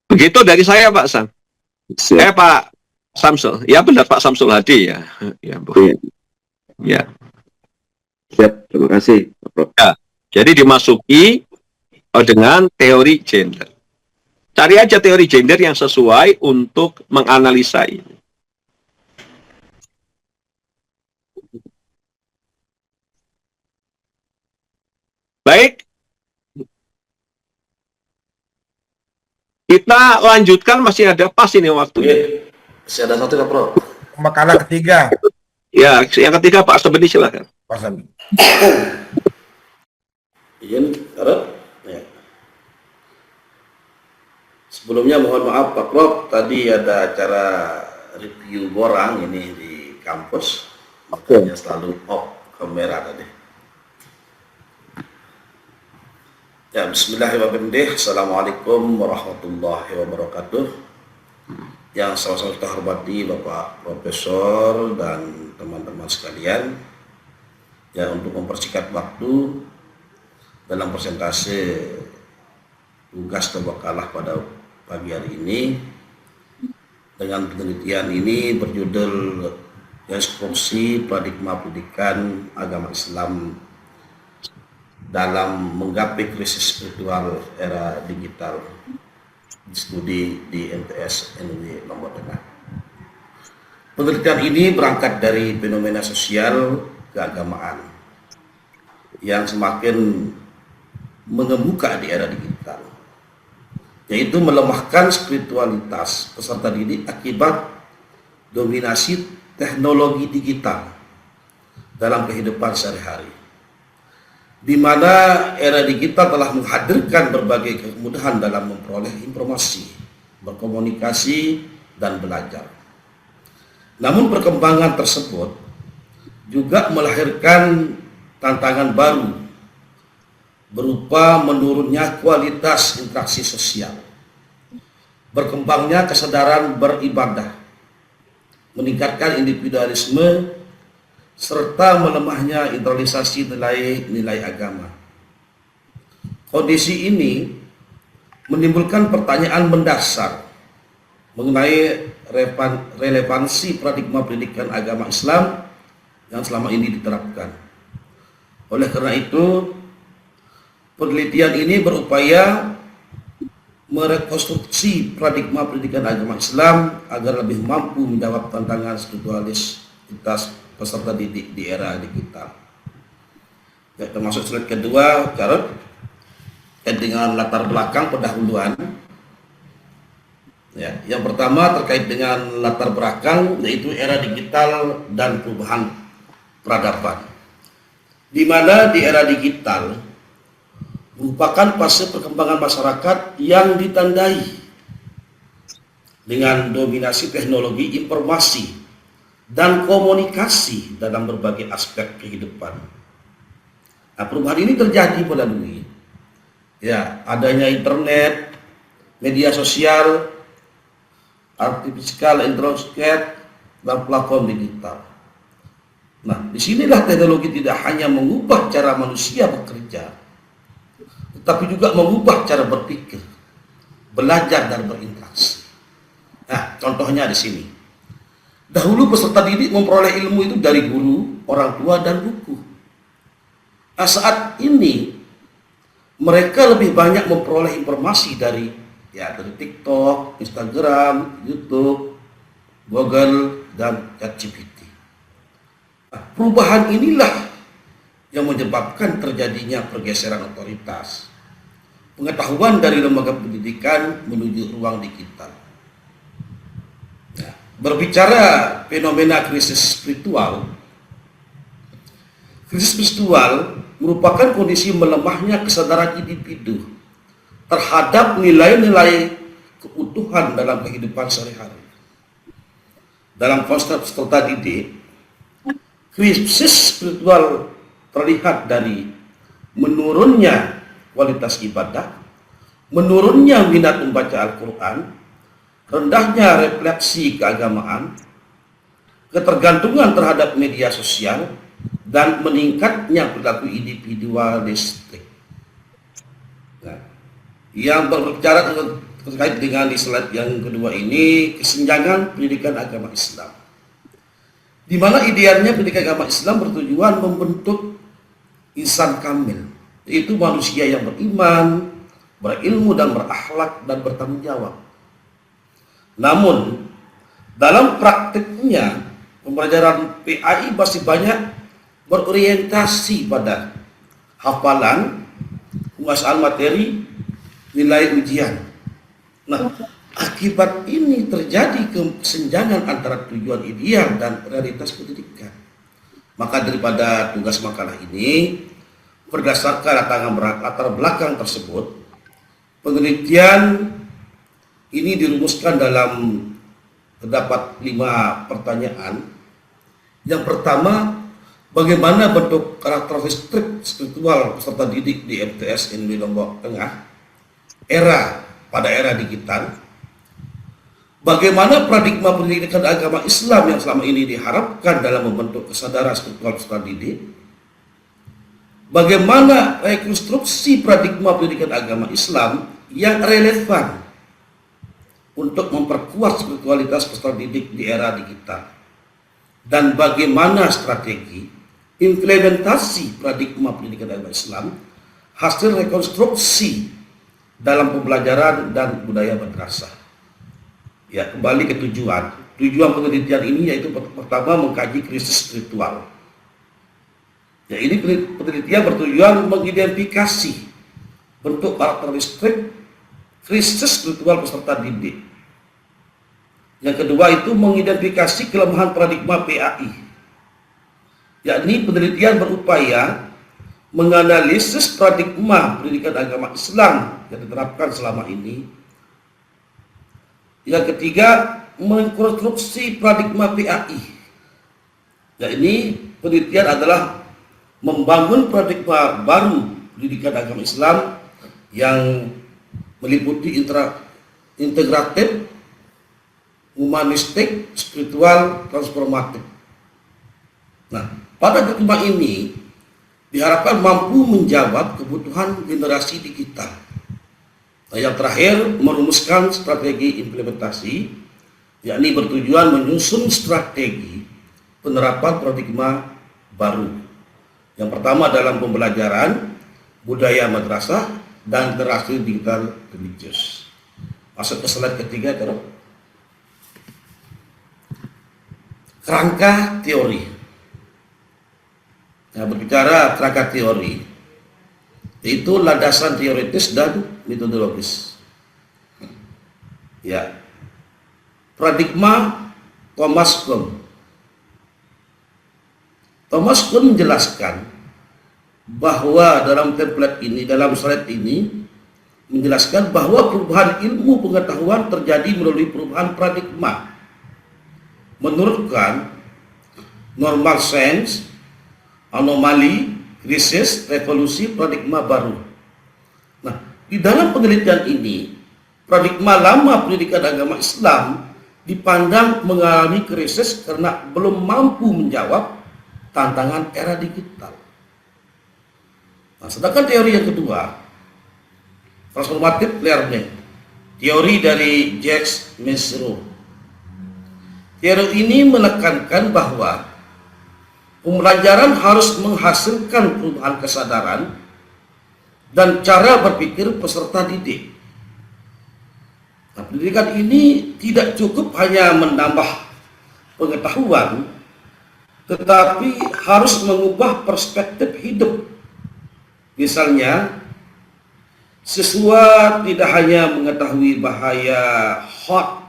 Begitu dari saya, Pak Sam. Pak Samsul. Ya benar, Pak Samsul Hadi ya. Ya, Bu. Ya. Siap, terima kasih, Pak Prof. Ya, jadi dimasuki dengan teori gender. Cari aja teori gender yang sesuai untuk menganalisa ini. Baik. Kita lanjutkan, masih ada pas ini waktunya. Masih ada satu, Pak Prof. Makalah ketiga. Ya, yang ketiga Pak Sabeni silakan. Pak Sabeni. Izin, ya. Sebelumnya mohon maaf Pak Prof, tadi ada acara review borang ini di kampus, makanya selalu off kamera tadi. Ya, bismillahirrahmanirrahim. Assalamualaikum warahmatullahi wabarakatuh. Yang sama-sama kita hormati Bapak Profesor dan teman-teman sekalian. Ya, untuk mempersingkat waktu dalam persentase tugas atau makalah pada pagi hari ini, dengan penelitian ini berjudul Deskripsi Paradigma Pendidikan Agama Islam dalam Menggapai Krisis Spiritual Era Digital, studi di MTS NUI Lombok Tengah. Penelitian ini berangkat dari fenomena sosial keagamaan yang semakin mengemuka di era digital, yaitu melemahkan spiritualitas peserta didik akibat dominasi teknologi digital dalam kehidupan sehari-hari, di mana era digital telah menghadirkan berbagai kemudahan dalam memperoleh informasi, berkomunikasi, dan belajar. Namun perkembangan tersebut juga melahirkan tantangan baru berupa menurunnya kualitas interaksi sosial, berkembangnya kesadaran beribadah, meningkatkan individualisme, serta melemahnya internalisasi nilai-nilai agama. Kondisi ini menimbulkan pertanyaan mendasar mengenai relevansi paradigma pendidikan agama Islam yang selama ini diterapkan. Oleh karena itu, penelitian ini berupaya merekonstruksi paradigma pendidikan agama Islam agar lebih mampu menjawab tantangan spiritualitas peserta didik di era digital. Ya, termasuk slide kedua, Carot, dengan latar belakang pendahuluan. Ya, yang pertama terkait dengan latar belakang, yaitu era digital dan perubahan peradaban. Di mana di era digital merupakan fase perkembangan masyarakat yang ditandai dengan dominasi teknologi informasi dan komunikasi dalam berbagai aspek kehidupan. Nah, perubahan ini terjadi melalui adanya internet, media sosial, artificial intelligence, dan platform digital. Nah, disinilah teknologi tidak hanya mengubah cara manusia bekerja, tetapi juga mengubah cara berpikir, belajar, dan berinteraksi. Nah, contohnya di sini. Dahulu peserta didik memperoleh ilmu itu dari guru, orang tua, dan buku. Nah, saat ini mereka lebih banyak memperoleh informasi dari ya dari TikTok, Instagram, YouTube, Google, dan ChatGPT. Nah, perubahan inilah yang menyebabkan terjadinya pergeseran otoritas, pengetahuan dari lembaga pendidikan menuju ruang digital. Nah, berbicara fenomena krisis spiritual merupakan kondisi melemahnya kesadaran individu terhadap nilai-nilai keutuhan dalam kehidupan sehari-hari. Dalam konsep serta didik, krisis spiritual terlihat dari menurunnya kualitas ibadah, menurunnya minat membaca Al-Quran, rendahnya refleksi keagamaan, ketergantungan terhadap media sosial, dan meningkatnya perilaku individualistik. Nah, yang berbicara terkait dengan di slide yang kedua ini, kesenjangan pendidikan agama Islam, di mana idealnya pendidikan agama Islam bertujuan membentuk insan kamil, yaitu manusia yang beriman, berilmu dan berakhlak dan bertanggung jawab. Namun dalam praktiknya pembelajaran PAI masih banyak berorientasi pada hafalan, penguasaan materi, nilai ujian. Nah, akibat ini terjadi kesenjangan antara tujuan ideal dan realitas pendidikan. Maka daripada tugas makalah ini, berdasarkan latar belakang tersebut, penelitian ini dirumuskan dalam terdapat 5 pertanyaan. Yang pertama, bagaimana bentuk karakteristik spiritual peserta didik di MTS di Lombok Tengah pada era digital? Bagaimana paradigma pendidikan agama Islam yang selama ini diharapkan dalam membentuk kesadaran spiritual peserta didik? Bagaimana rekonstruksi paradigma pendidikan agama Islam yang relevan untuk memperkuat spiritualitas peserta didik di era digital? Dan bagaimana strategi implementasi paradigma pendidikan agama Islam hasil rekonstruksi dalam pembelajaran dan budaya madrasah? Ya, kembali ke tujuan penelitian ini, yaitu pertama mengkaji krisis spiritual. Ya, ini penelitian bertujuan mengidentifikasi bentuk karakteristik krisis spiritual peserta didik. Yang kedua itu mengidentifikasi kelemahan paradigma PAI. Yakni penelitian berupaya menganalisis paradigma pendidikan agama Islam yang diterapkan selama ini. Yang ketiga, mengkonstruksi paradigma PAI. Ya, ini penelitian adalah membangun paradigma baru pendidikan agama Islam yang meliputi integratif, humanistik, spiritual, transformatif. Nah, pada paradigma ini diharapkan mampu menjawab kebutuhan generasi digital. Nah, yang terakhir, merumuskan strategi implementasi, yakni bertujuan menyusun strategi penerapan paradigma baru. Yang pertama dalam pembelajaran, budaya madrasah, dan terakhir digital religius. Masuk ke slide ketiga, terus. Kerangka teori. Nah, berbicara kerangka teori, itu landasan teoritis dan metodologis. Ya, paradigma Thomas Kuhn. Thomas Kuhn menjelaskan bahwa dalam template ini, dalam slide ini, menjelaskan bahwa perubahan ilmu pengetahuan terjadi melalui perubahan paradigma. Menurut Kuhn, normal sense, anomali, krisis, revolusi, paradigma baru. Nah, di dalam penelitian ini, paradigma lama pendidikan agama Islam dipandang mengalami krisis karena belum mampu menjawab tantangan era digital. Nah, sedangkan teori yang kedua, transformative learning, teori dari Jacques Mezirow. Teori ini menekankan bahwa pembelajaran harus menghasilkan perubahan kesadaran dan cara berpikir peserta didik. Nah, pendidikan ini tidak cukup hanya menambah pengetahuan, tetapi harus mengubah perspektif hidup. Misalnya, siswa tidak hanya mengetahui bahaya hoax,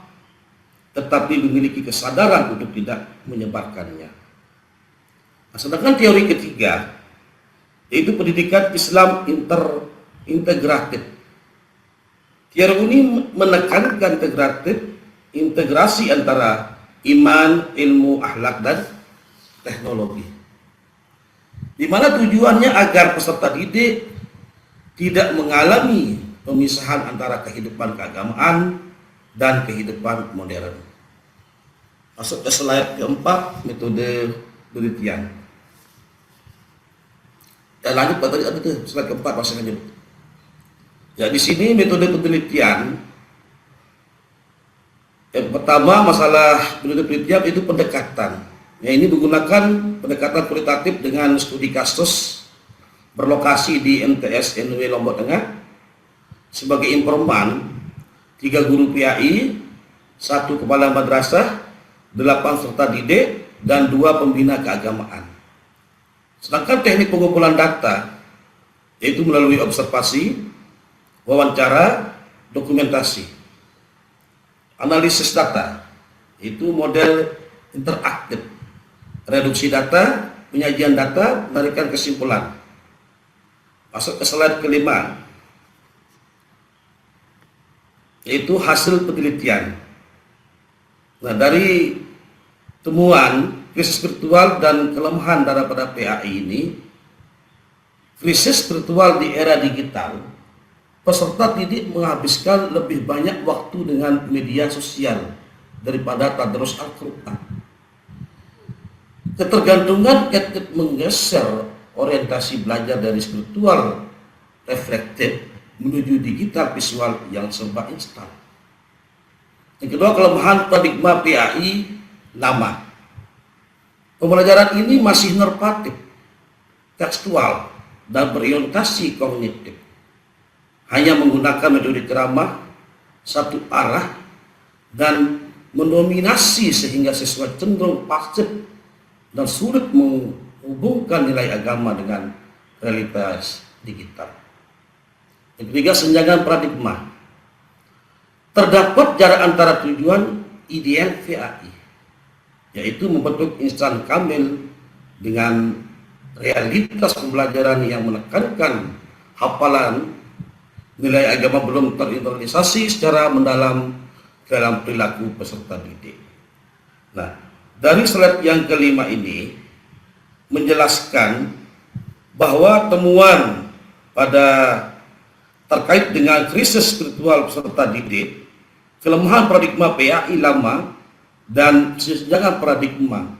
tetapi memiliki kesadaran untuk tidak menyebarkannya. Nah, sedangkan teori ketiga, yaitu pendidikan Islam integratif. Teori ini menekankan integrasi antara iman, ilmu, akhlak, dan teknologi. Di mana tujuannya agar peserta didik tidak mengalami pemisahan antara kehidupan keagamaan dan kehidupan modern. Masuk ke slide keempat, metode penelitian. Ya, lanjut Pak, tadi ada tuh slide keempat pasangannya. Ya, di sini metode penelitian. Yang pertama, masalah metode penelitian itu pendekatan. Ya, ini menggunakan pendekatan kualitatif dengan studi kasus berlokasi di MTS NW Lombok Tengah. Sebagai informan, 3 guru PAI, 1 kepala madrasah, 8 peserta didik, dan 2 pembina keagamaan. Sedangkan teknik pengumpulan data, yaitu melalui observasi, wawancara, dokumentasi. Analisis data, itu model interaktif. Reduksi data, penyajian data, menarikan kesimpulan. Masuk ke slide kelima, yaitu hasil penelitian. Nah, dari temuan krisis spiritual dan kelemahan daripada PAI ini, krisis spiritual di era digital, peserta didik menghabiskan lebih banyak waktu dengan media sosial daripada tadarus Al-Quran. Ketergantungan gadget menggeser orientasi belajar dari spiritual reflektif menuju digital visual yang serba instan. Yang kedua, kelemahan paradigma PAI lama. Pembelajaran ini masih normatif, tekstual, dan berorientasi kognitif. Hanya menggunakan metode ceramah satu arah dan mendominasi sehingga siswa cenderung pasif dan sulit menghubungkan nilai agama dengan realitas digital. Yang ketiga, senjangan paradigma. Terdapat jarak antara tujuan ideal PAI, yaitu membentuk insan kamil, dengan realitas pembelajaran yang menekankan hafalan. Nilai agama belum terinternalisasi secara mendalam dalam perilaku peserta didik. Nah, dari slide yang kelima ini menjelaskan bahwa temuan pada terkait dengan krisis spiritual peserta didik, kelemahan paradigma PAI lama, dan senjangan paradigma.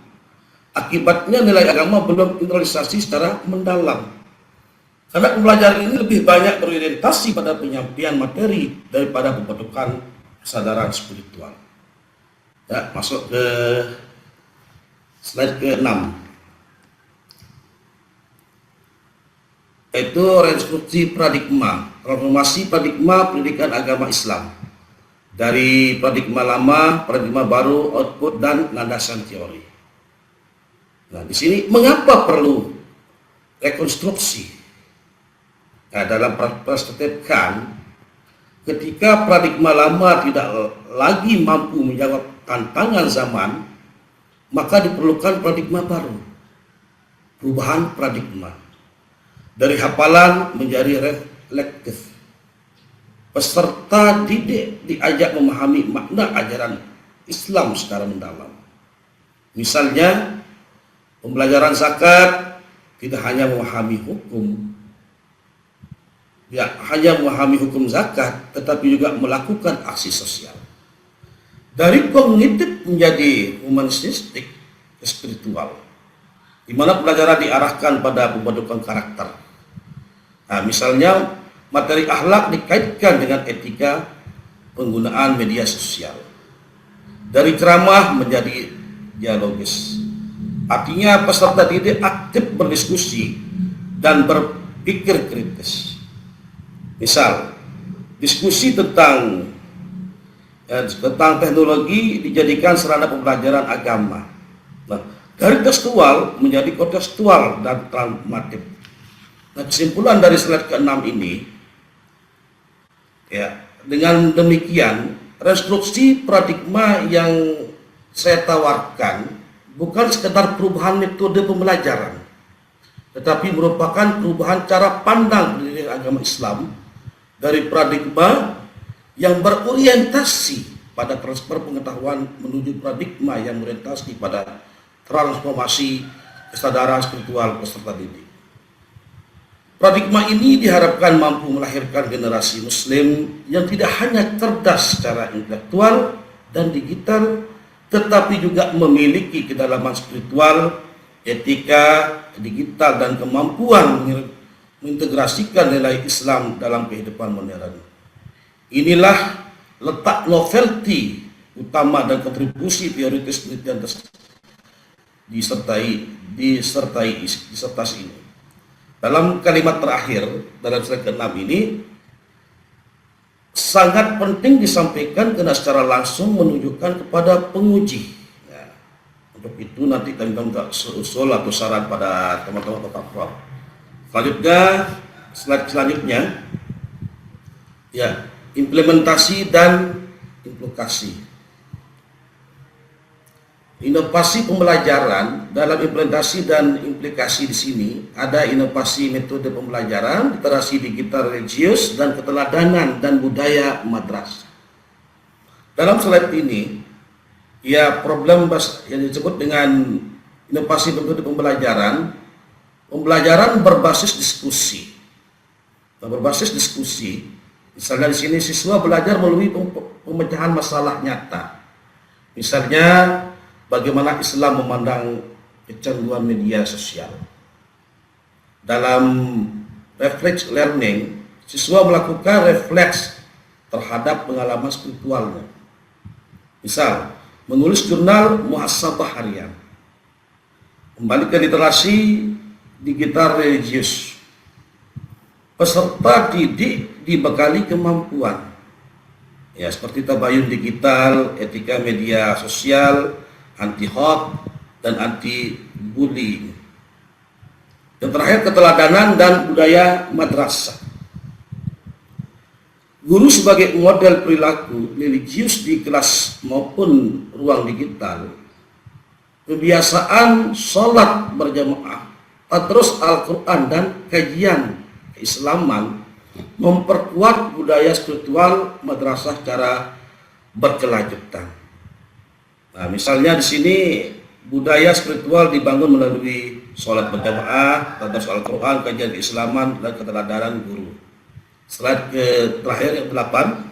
Akibatnya nilai agama belum internalisasi secara mendalam. Karena pembelajaran ini lebih banyak berorientasi pada penyampaian materi daripada pembentukan kesadaran spiritual. Ya, masuk ke slide ke-6. Yaitu rekonstruksi paradigma, transformasi paradigma pendidikan agama Islam. Dari paradigma lama, paradigma baru, output, dan landasan teori. Nah, di sini mengapa perlu rekonstruksi? Nah, dalam perspektif Kant, ketika paradigma lama tidak lagi mampu menjawab tantangan zaman, maka diperlukan paradigma baru, perubahan paradigma. Dari hafalan menjadi reflektif. Peserta didik diajak memahami makna ajaran Islam secara mendalam. Misalnya, pembelajaran zakat tidak hanya memahami hukum, hanya memahami hukum zakat, tetapi juga melakukan aksi sosial. Dari kognitif menjadi humanistik ke spiritual, di mana pelajaran diarahkan pada pembentukan karakter. Nah, misalnya materi akhlak dikaitkan dengan etika penggunaan media sosial. Dari ceramah menjadi dialogis. Artinya peserta didik aktif berdiskusi dan berpikir kritis. Misal, diskusi tentang tentang teknologi dijadikan sarana pembelajaran agama. Nah, dari tekstual menjadi kontekstual dan transformatif. Nah, kesimpulan dari slide ke-6 ini, ya, dengan demikian rekonstruksi paradigma yang saya tawarkan bukan sekedar perubahan metode pembelajaran, tetapi merupakan perubahan cara pandang pendidikan agama Islam dari paradigma yang berorientasi pada transfer pengetahuan menuju paradigma yang berorientasi pada transformasi kesadaran spiritual peserta didik. Paradigma ini diharapkan mampu melahirkan generasi muslim yang tidak hanya cerdas secara intelektual dan digital, tetapi juga memiliki kedalaman spiritual, etika, digital, dan kemampuan mengintegrasikan nilai Islam dalam kehidupan modern. Inilah letak novelty utama dan kontribusi teoritis penelitian disertasi ini. Dalam kalimat terakhir dalam slide ke-6 ini sangat penting disampaikan karena secara langsung menunjukkan kepada penguji. Ya, untuk itu nanti kami minta usul atau saran pada teman-teman Bapak Prof. Selanjutnya, slide selanjutnya, ya, implementasi dan implikasi. Inovasi pembelajaran dalam implementasi dan implikasi di sini ada inovasi metode pembelajaran, literasi digital religius, dan keteladanan dan budaya madrasah. Dalam slide ini, ya, problem yang disebut dengan inovasi metode pembelajaran, pembelajaran berbasis diskusi. Nah, berbasis diskusi, misalnya di sini siswa belajar melalui pemecahan masalah nyata. Misalnya bagaimana Islam memandang kecanduan media sosial. Dalam reflex learning, siswa melakukan refleks terhadap pengalaman spiritualnya. Misal, menulis jurnal muhasabah harian. Kembali ke literasi digital religius. Peserta didik dibekali kemampuan, ya, seperti tabayun digital, etika media sosial, anti hoax, dan anti bully. Yang terakhir, keteladanan dan budaya madrasah. Guru sebagai model perilaku religius di kelas maupun ruang digital, kebiasaan sholat berjamaah, tadrus Al-Quran, dan kajian keislaman memperkuat budaya spiritual madrasah secara berkelanjutan. Nah, misalnya di sini budaya spiritual dibangun melalui sholat berjamaah, tadrus Al-Quran, kajian keislaman, dan keteladanan guru. Slide terakhir yang 8,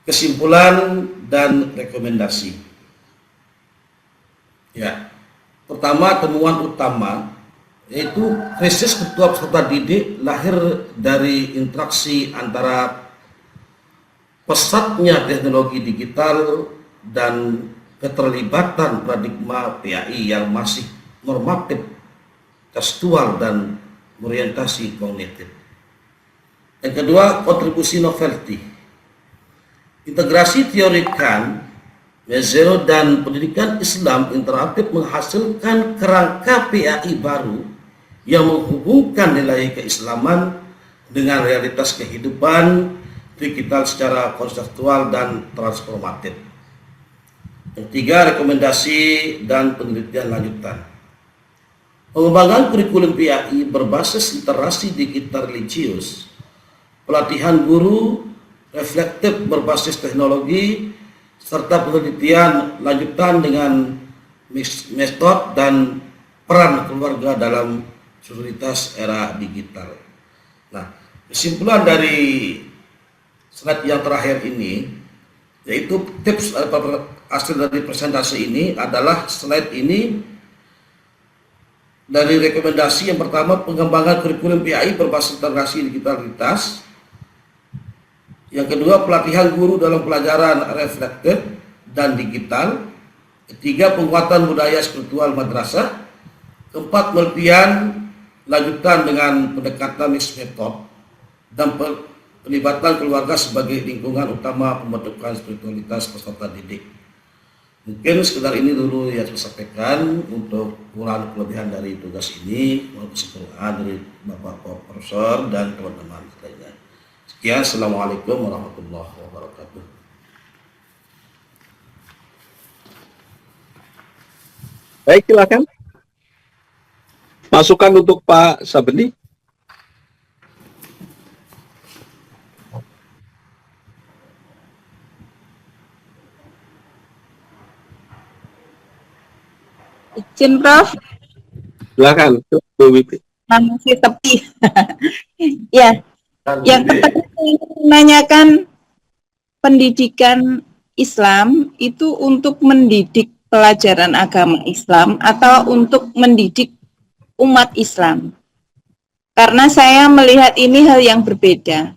kesimpulan dan rekomendasi. Ya, pertama, temuan utama yaitu krisis spiritual peserta didik lahir dari interaksi antara pesatnya teknologi digital dan keterlibatan paradigma PAI yang masih normatif, tekstual, dan orientasi kognitif. Yang kedua, kontribusi novelty. Integrasi teori Kant, Mezirow, dan pendidikan Islam interaktif menghasilkan kerangka PAI baru yang menghubungkan nilai keislaman dengan realitas kehidupan digital secara konseptual dan transformatif. Yang tiga, rekomendasi dan penelitian lanjutan. Pengembangan kurikulum PAI berbasis literasi digital religius, pelatihan guru reflektif berbasis teknologi, serta penelitian lanjutan dengan metode dan peran keluarga dalam solidaritas era digital. Nah, kesimpulan dari slide yang terakhir ini, yaitu tips hasil dari presentasi ini adalah slide ini dari rekomendasi. Yang pertama, pengembangan kurikulum PAI berbasis literasi digitalitas. Yang kedua, pelatihan guru dalam pelajaran reflektif dan digital. Ketiga, penguatan budaya spiritual madrasah. Keempat, penelitian lanjutan dengan pendekatan mixed method. Dan pelibatan keluarga sebagai lingkungan utama pembentukan spiritualitas peserta didik. Mungkin sekedar ini dulu yang saya sampaikan untuk kurang kelebihan dari tugas ini, mohon kesimpulan dari Bapak Profesor dan teman-teman lainnya. Sekian, Assalamualaikum warahmatullahi wabarakatuh. Baik, silakan. Masukan untuk Pak Sabeni. Izin Prof, Silakan, Bu Wibi. masih tepi. Ya, yang pertama saya menanyakan pendidikan Islam itu untuk mendidik pelajaran agama Islam atau untuk mendidik umat Islam. Karena saya melihat ini hal yang berbeda.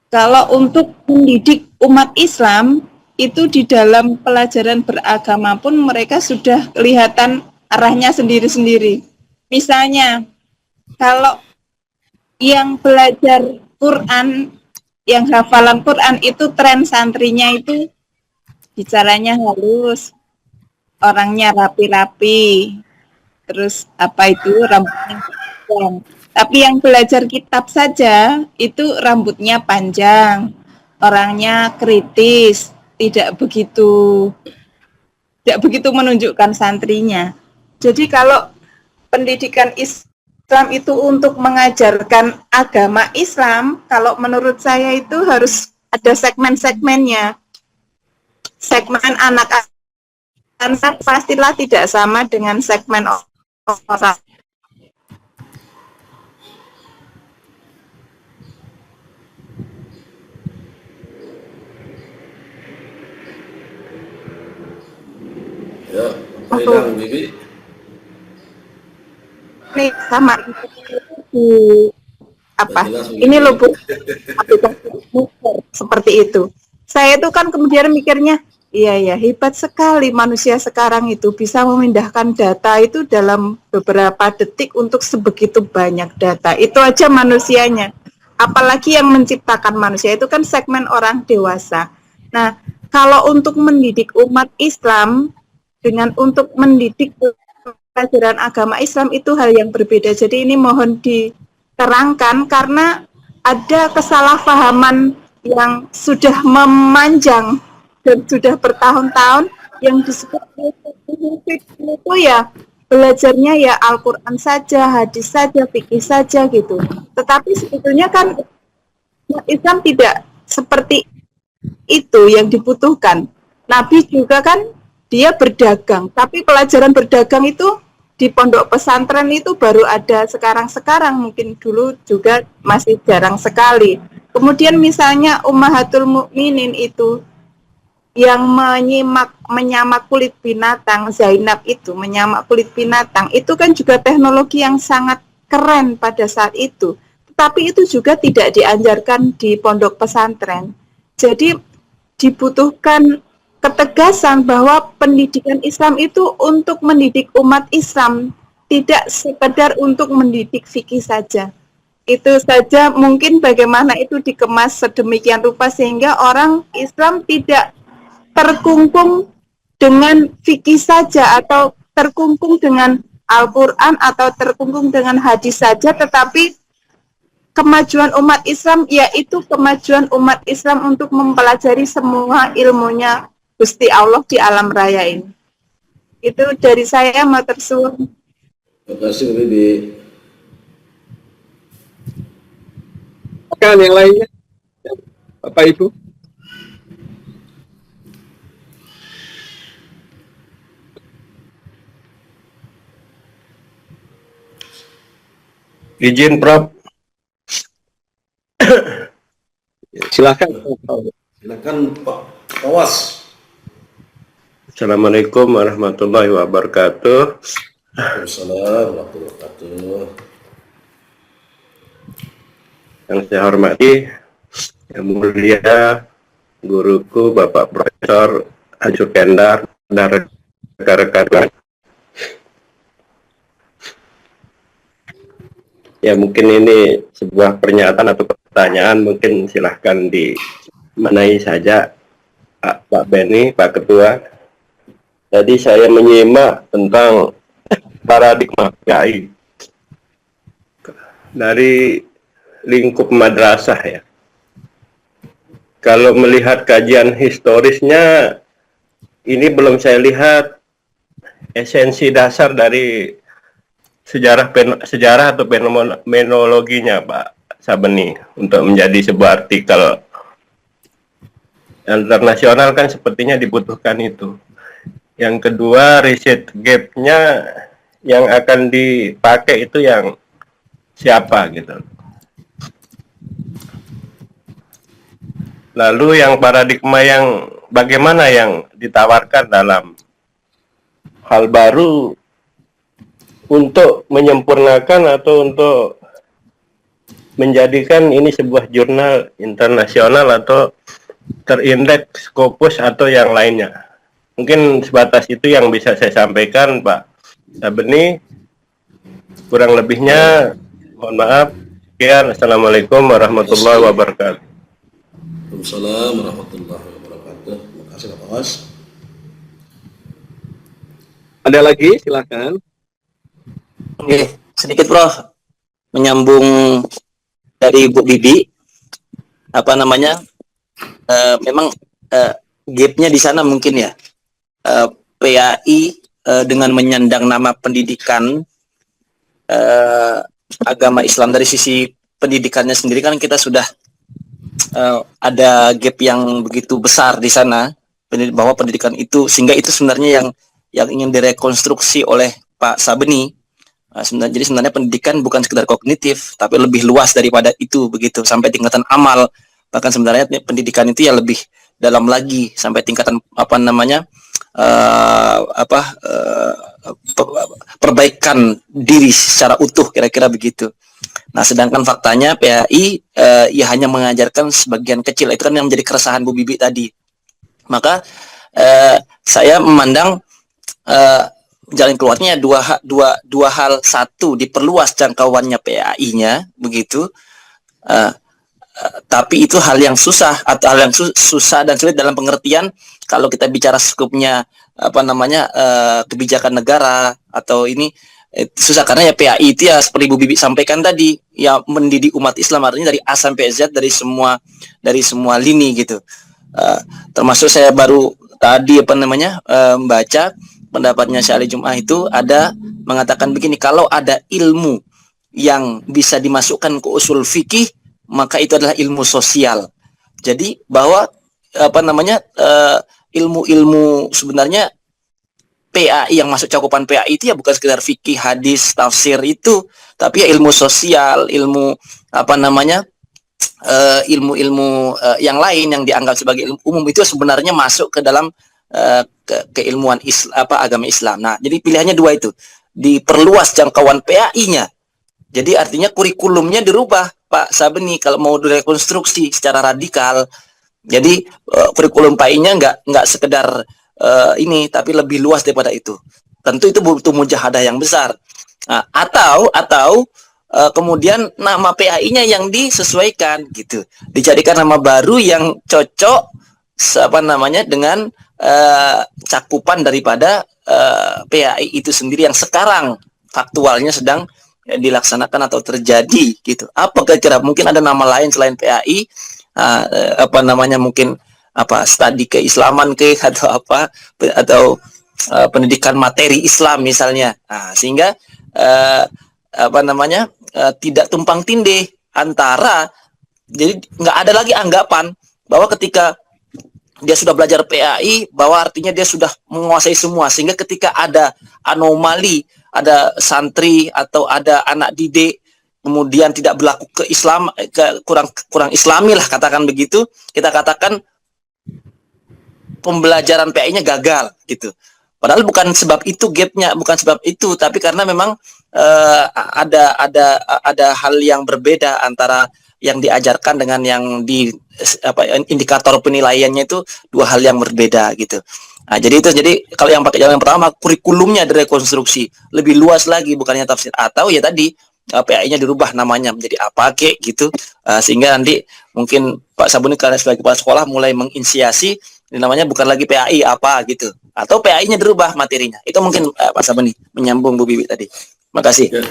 Kalau untuk mendidik umat Islam, itu di dalam pelajaran beragama pun mereka sudah kelihatan arahnya sendiri-sendiri. Misalnya, kalau yang belajar Quran, yang hafalan Quran itu tren santrinya itu bicaranya halus, orangnya rapi-rapi, terus apa itu rambutnya panjang. Tapi yang belajar kitab saja itu rambutnya panjang, orangnya kritis, tidak begitu menunjukkan santrinya. Jadi kalau pendidikan Islam itu untuk mengajarkan agama Islam, kalau menurut saya itu harus ada segmen-segmennya. Segmen anak-anak pastilah tidak sama dengan segmen orang. Ya, Pak Bibi. Ini sama Bu apa? Ini loh Bu, seperti itu. Saya itu kan kemudian mikirnya, iya ya hebat sekali manusia sekarang itu bisa memindahkan data itu dalam beberapa detik untuk sebegitu banyak data. Itu aja manusianya. Apalagi yang menciptakan manusia itu kan segmen orang dewasa. Nah, kalau untuk mendidik umat Islam dengan untuk mendidik pelajaran agama Islam itu hal yang berbeda. Jadi ini mohon diterangkan karena ada kesalahpahaman yang sudah memanjang dan sudah bertahun-tahun yang disebut itu ya belajarnya ya Al-Quran saja, hadis saja, fikih saja gitu. Tetapi sebetulnya kan Islam tidak seperti itu yang dibutuhkan. Nabi juga kan dia berdagang, tapi pelajaran berdagang itu di pondok pesantren itu baru ada sekarang-sekarang, mungkin dulu juga masih jarang sekali. Kemudian misalnya Ummahatul Mukminin itu yang menyamak kulit binatang, Zainab itu menyamak kulit binatang, itu kan juga teknologi yang sangat keren pada saat itu. Tetapi itu juga tidak diajarkan di pondok pesantren. Jadi dibutuhkan ketegasan bahwa pendidikan Islam itu untuk mendidik umat Islam, tidak sekedar untuk mendidik fikih saja. Itu saja mungkin bagaimana itu dikemas sedemikian rupa sehingga orang Islam tidak terkungkung dengan fikih saja atau terkungkung dengan Al-Quran atau terkungkung dengan hadis saja, tetapi kemajuan umat Islam yaitu kemajuan umat Islam untuk mempelajari semua ilmunya Gusti Allah di alam raya ini. Itu dari saya, matur suwun. Terima kasih Bibi. Kan yang lainnya, Bapak Ibu. Izin Prof. Silakan. Silakan Pak Awas. Assalamualaikum warahmatullahi wabarakatuh. Waalaikumsalam warahmatullahi wabarakatuh. Yang saya hormati, yang mulia guruku Bapak Profesor Ajur Kendar dan rekan-rekan. Ya mungkin ini sebuah pernyataan atau pertanyaan, mungkin silahkan dimenai saja Pak Beni, Pak Ketua. Jadi saya menyimak tentang paradigma PAI dari lingkup madrasah ya. Kalau melihat kajian historisnya, ini belum saya lihat esensi dasar dari sejarah atau fenomenologinya Pak Sabeni untuk menjadi sebuah artikel internasional, kan sepertinya dibutuhkan itu. Yang kedua, riset gap-nya yang akan dipakai itu yang siapa gitu. Lalu yang paradigma yang bagaimana yang ditawarkan dalam hal baru untuk menyempurnakan atau untuk menjadikan ini sebuah jurnal internasional atau terindeks Scopus atau yang lainnya. Mungkin sebatas itu yang bisa saya sampaikan, Pak Sabeni. Kurang lebihnya mohon maaf. Sekian. Assalamualaikum warahmatullahi wabarakatuh. Waalaikumsalam warahmatullahi wabarakatuh. Terima kasih Pak Awas. Ada lagi? Silakan. Oke, sedikit Prof, menyambung dari Bu Bibi, apa namanya, memang gap-nya di sana mungkin ya, PAI dengan menyandang nama pendidikan agama Islam, dari sisi pendidikannya sendiri kan kita sudah ada gap yang begitu besar di sana, bahwa pendidikan itu, sehingga itu sebenarnya yang ingin direkonstruksi oleh Pak Sabeni. Jadi sebenarnya pendidikan bukan sekedar kognitif, tapi lebih luas daripada itu, begitu, sampai tingkatan amal. Bahkan sebenarnya pendidikan itu ya lebih dalam lagi, sampai tingkatan apa namanya, perbaikan diri secara utuh, kira-kira begitu. Nah, sedangkan faktanya PAI ya hanya mengajarkan sebagian kecil. Itu kan yang menjadi keresahan Bu Bibi tadi. Maka saya memandang jalan keluarnya dua hal. Satu, diperluas jangkauannya PAI-nya, begitu. Tapi itu hal yang susah, atau hal yang susah dan sulit dalam pengertian kalau kita bicara skupnya apa namanya, kebijakan negara atau ini susah, karena ya PAI itu ya seperti Bu Bibi sampaikan tadi, ya mendidik umat Islam, artinya dari A sampai Z, dari semua lini gitu. Termasuk saya baru tadi apa namanya, membaca pendapatnya Syekh Ali Jum'ah, itu ada mengatakan begini, kalau ada ilmu yang bisa dimasukkan ke usul fikih, maka itu adalah ilmu sosial. Jadi bahwa apa namanya, ilmu-ilmu sebenarnya PAI yang masuk cakupan PAI itu ya bukan sekedar fikih, hadis, tafsir itu, tapi ya ilmu sosial, ilmu apa namanya, ilmu-ilmu yang lain yang dianggap sebagai ilmu umum, itu sebenarnya masuk ke dalam keilmuan agama Islam. Nah, jadi pilihannya dua itu, diperluas jangkauan PAI-nya. Jadi artinya kurikulumnya dirubah, Pak Sabeni, kalau mau direkonstruksi secara radikal. Jadi kurikulum PAI-nya nggak sekedar ini, tapi lebih luas daripada itu. Tentu itu butuh mujahadah yang besar. Nah, atau kemudian nama PAI-nya yang disesuaikan gitu, dijadikan nama baru yang cocok apa namanya dengan cakupan daripada PAI itu sendiri yang sekarang faktualnya sedang dilaksanakan atau terjadi gitu. Apa kira-kira mungkin ada nama lain selain PAI, apa namanya, mungkin apa, studi keislaman atau apa, atau pendidikan materi Islam misalnya. Nah, sehingga apa namanya, tidak tumpang tindih antara, jadi nggak ada lagi anggapan bahwa ketika dia sudah belajar PAI bahwa artinya dia sudah menguasai semua, sehingga ketika ada anomali, ada santri atau ada anak didik kemudian tidak berlaku ke Islam, kurang Islami lah, katakan begitu, kita katakan pembelajaran PAI-nya gagal gitu. Padahal bukan sebab itu gapnya, bukan sebab itu, tapi karena memang ada hal yang berbeda antara yang diajarkan dengan yang indikator penilaiannya, itu dua hal yang berbeda gitu. Nah, jadi kalau yang pakai jalan yang pertama, kurikulumnya direkonstruksi lebih luas lagi, bukannya tafsir, atau ya tadi PAI-nya dirubah namanya menjadi apa kek gitu, sehingga nanti mungkin Pak Sabuni karena sebagai kepala sekolah mulai menginisiasi ini namanya bukan lagi PAI apa gitu, atau PAI-nya dirubah materinya. Itu mungkin Pak Sabuni menyambung Bu Bibi tadi. Makasih. Ya,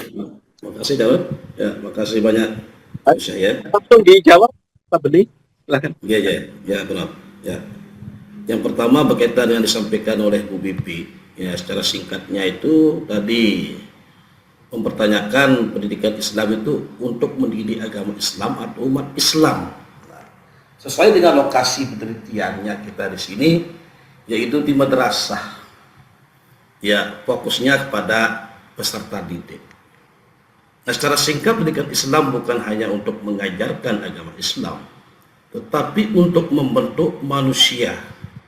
makasih Daud. Ya, makasih banyak. Ya. Langsung dijawab Pak Beni. Silakan. Ya, benar. Ya. Yang pertama berkaitan yang disampaikan oleh Bu Bibi, ya secara singkatnya itu tadi mempertanyakan pendidikan Islam itu untuk mendidik agama Islam atau umat Islam. Nah, sesuai dengan lokasi penelitiannya kita di sini, yaitu di madrasah. Ya, fokusnya kepada peserta didik. Nah, secara singkat pendidikan Islam bukan hanya untuk mengajarkan agama Islam, tetapi untuk membentuk manusia,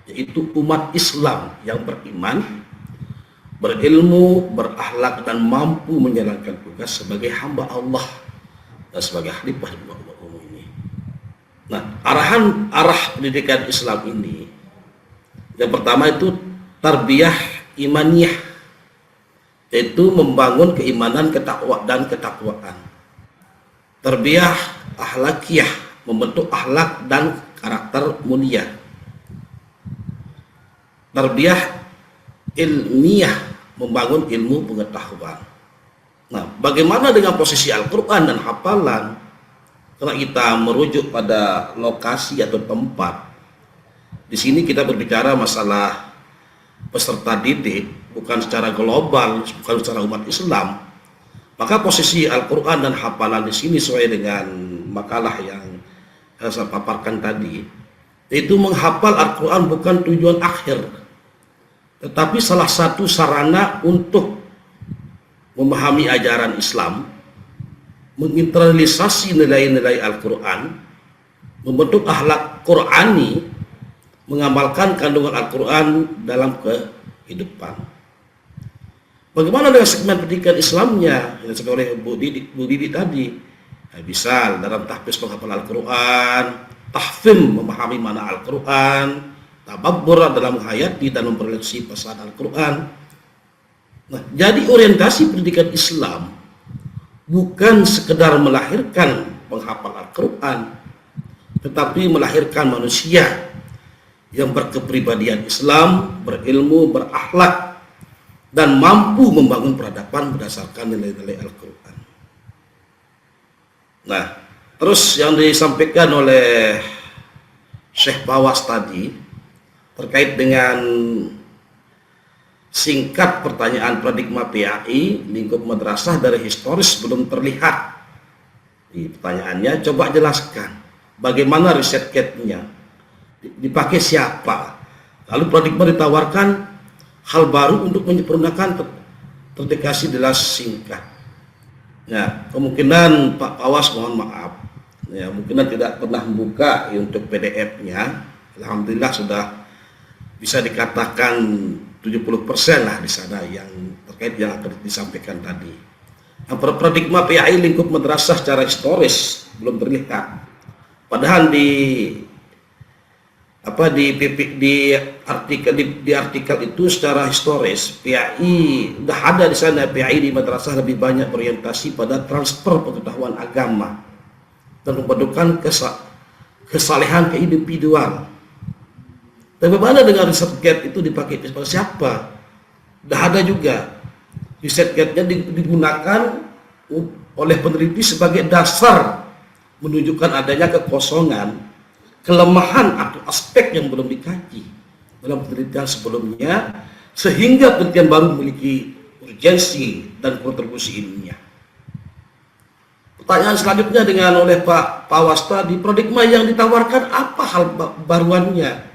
yaitu umat Islam yang beriman, berilmu, berakhlak, dan mampu menjalankan tugas sebagai hamba Allah dan sebagai khalifah di umat umum ini. Nah, arah pendidikan Islam ini, yang pertama itu tarbiyah imaniyah, yaitu membangun keimanan dan ketakwaan. Tarbiyah akhlakiyah, membentuk akhlak dan karakter mulia. Tarbiyah ilmiah, membangun ilmu pengetahuan. Nah, bagaimana dengan posisi Al-Quran dan hafalan? Karena kita merujuk pada lokasi atau tempat. Di sini kita berbicara masalah peserta didik, bukan secara global, bukan secara umat Islam. Maka posisi Al-Quran dan hafalan di sini sesuai dengan makalah yang saya paparkan tadi, yaitu menghafal Al-Quran bukan tujuan akhir, tetapi salah satu sarana untuk memahami ajaran Islam, menginternalisasi nilai-nilai Al-Quran, membentuk akhlak Qurani, mengamalkan kandungan Al-Quran dalam kehidupan. Bagaimana dengan segmen pendidikan Islamnya yang disebut oleh Bu Bibi tadi? Bisa dalam tahfiz penghafal Al-Quran, tahfim memahami mana Al-Quran, tababbur dalam menghayati dan memproduksi pesan Al-Quran. Nah, jadi orientasi pendidikan Islam bukan sekedar melahirkan penghafal Al-Quran, tetapi melahirkan manusia yang berkepribadian Islam, berilmu, berakhlak, dan mampu membangun peradaban berdasarkan nilai-nilai Al-Quran. Nah, terus yang disampaikan oleh Syekh Pawas tadi terkait dengan singkat pertanyaan paradigma PAI lingkup madrasah dari historis belum terlihat. Di pertanyaannya, coba jelaskan bagaimana riset gate-nya, dipakai siapa, lalu paradigma ditawarkan hal baru untuk menyempurnakan terdekasi jelas singkat. Ya, kemungkinan Pak Pawas mohon maaf, ya mungkin tidak pernah membuka untuk PDF-nya. Alhamdulillah sudah bisa dikatakan 70% lah di sana yang terkait yang akan disampaikan tadi. Nah, paradigma PAI lingkup madrasah secara historis belum terlihat. Padahal di artikel itu secara historis PAI sudah ada di sana. PAI di madrasah lebih banyak orientasi pada transfer pengetahuan agama dan pembentukan kesalehan individual. Dan bagaimana dengan riset gate itu dipakai pada siapa? Sudah ada juga riset gate-nya digunakan oleh peneliti sebagai dasar menunjukkan adanya kekosongan, kelemahan atau aspek yang belum dikaji dalam penelitian sebelumnya, sehingga penelitian baru memiliki urgensi dan kontribusi ilmiah. Pertanyaan selanjutnya dengan oleh Pak Pawas tadi, paradigma yang ditawarkan apa hal baruannya?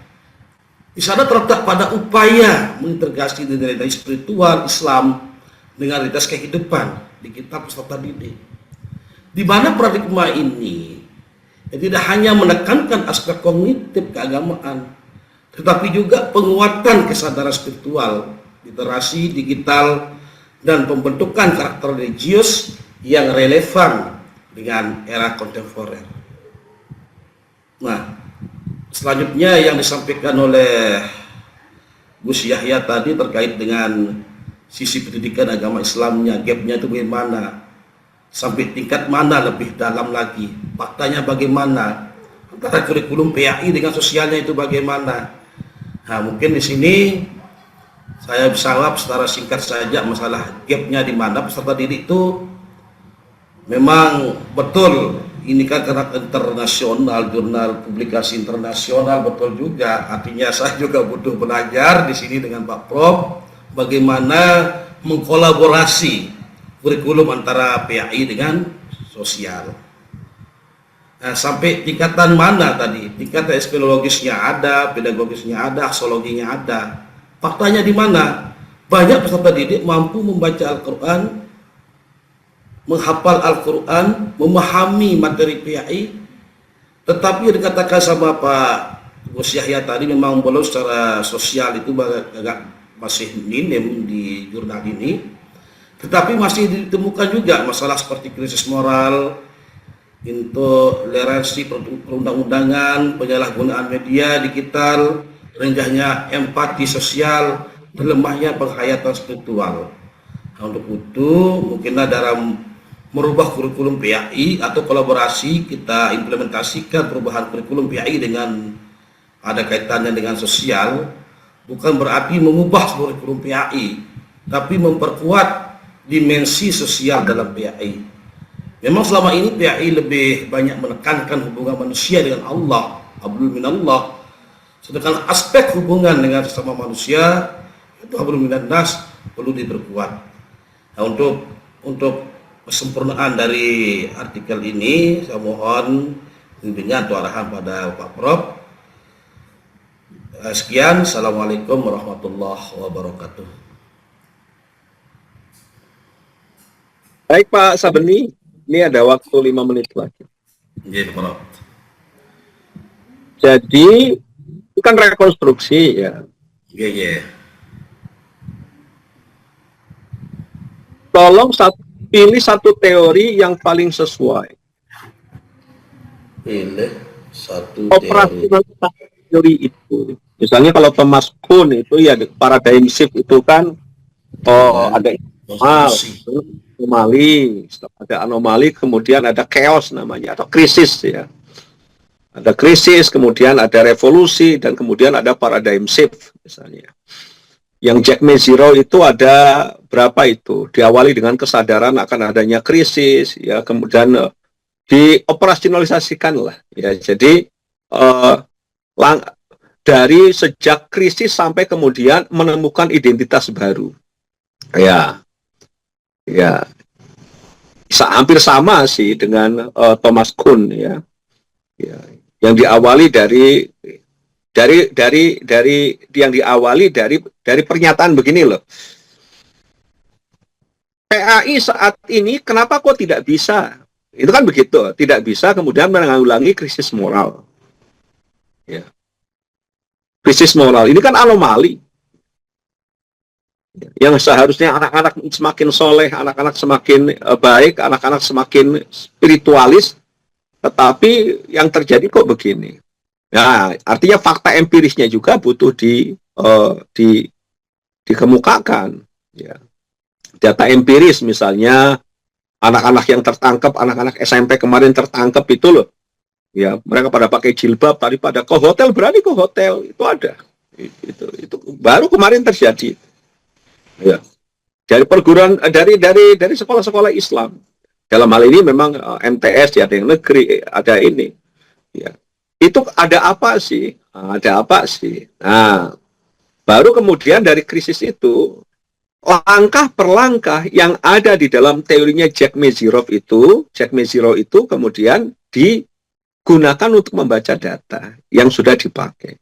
Di sana terletak pada upaya mengintegrasi nilai-nilai spiritual Islam dengan realitas kehidupan di kitab peserta didik. Di mana paradigma ini tidak hanya menekankan aspek kognitif keagamaan, tetapi juga penguatan kesadaran spiritual, literasi digital, dan pembentukan karakter religius yang relevan dengan era kontemporer. Nah, selanjutnya yang disampaikan oleh Gus Yahya tadi terkait dengan sisi pendidikan agama Islamnya, gapnya itu bagaimana? sampai tingkat mana lebih dalam lagi, faktanya bagaimana, antara kurikulum PAI dengan sosialnya itu bagaimana. Nah, mungkin di sini saya bisa jawab secara singkat saja masalah gapnya di mana. Peserta didik itu memang betul, ini kan karena internasional, jurnal publikasi internasional, betul juga. Artinya saya juga butuh belajar di sini dengan Pak Prof bagaimana mengkolaborasi kurikulum antara PAI dengan sosial. Nah, sampai tingkatan mana tadi? Tingkatan psikologisnya ada, pedagogisnya ada, aksologinya ada. Faktanya di mana? Banyak peserta didik mampu membaca Al-Quran, menghafal Al-Quran, memahami materi PAI, tetapi yang dikatakan sama Pak Gus Yahya tadi memang belum secara sosial itu agak masih minim di jurnal ini, tetapi masih ditemukan juga masalah seperti krisis moral, intoleransi perundang-undangan, penyalahgunaan media digital, renggahnya empati sosial, lemahnya penghayatan spiritual. Nah, untuk itu mungkinlah dalam merubah kurikulum PAI atau kolaborasi kita implementasikan perubahan kurikulum PAI dengan ada kaitannya dengan sosial, bukan berarti mengubah kurikulum PAI, tapi memperkuat dimensi sosial dalam PAI. Memang selama ini PAI lebih banyak menekankan hubungan manusia dengan Allah, hablum minallah, sedangkan aspek hubungan dengan sesama manusia itu hablum minan nas perlu diperkuat. Nah, untuk kesempurnaan dari artikel ini saya mohon bimbingan atau arahan pada Pak Prof. Sekian, assalamualaikum warahmatullahi wabarakatuh. Baik Pak Sabeni, ini ada waktu 5 menit lagi. Iya, Prof. Jadi itu kan rekonstruksi ya. Iya. Tolong pilih satu teori yang paling sesuai. Pilih satu Operasionalitas teori itu. Misalnya kalau Thomas Kuhn itu ya paradigm shift itu kan ada anomali, kemudian ada chaos namanya atau krisis ya. Ada krisis, kemudian ada revolusi, dan kemudian ada paradigm shift misalnya. Yang Jack Meziro itu ada berapa itu? Diawali dengan kesadaran akan adanya krisis, ya kemudian dioperasionalisasikan lah. Ya, jadi dari sejak krisis sampai kemudian menemukan identitas baru. Ya, hampir sama sih dengan Thomas Kuhn ya. Yang diawali dari pernyataan begini loh. PAI saat ini kenapa kok tidak bisa? Itu kan begitu, tidak bisa kemudian menanggulangi krisis moral. Ya. Krisis moral ini kan anomali. Yang seharusnya anak-anak semakin soleh, anak-anak semakin baik, anak-anak semakin spiritualis, tetapi yang terjadi kok begini. Nah, artinya fakta empirisnya juga butuh dikemukakan. Ya. Data empiris misalnya anak-anak yang tertangkap, anak-anak SMP kemarin tertangkap itu loh. Ya, mereka pada pakai jilbab, tadi pada ke hotel, berani ke hotel, itu ada. Itu baru kemarin terjadi. Ya. Dari perguruan dari sekolah-sekolah Islam. Dalam hal ini memang MTS ya, ada yang negeri, ada ini. Ya. Itu ada apa sih? Ada apa sih? Nah, baru kemudian dari krisis itu langkah per langkah yang ada di dalam teorinya Jack Meziro itu kemudian digunakan untuk membaca data yang sudah dipakai.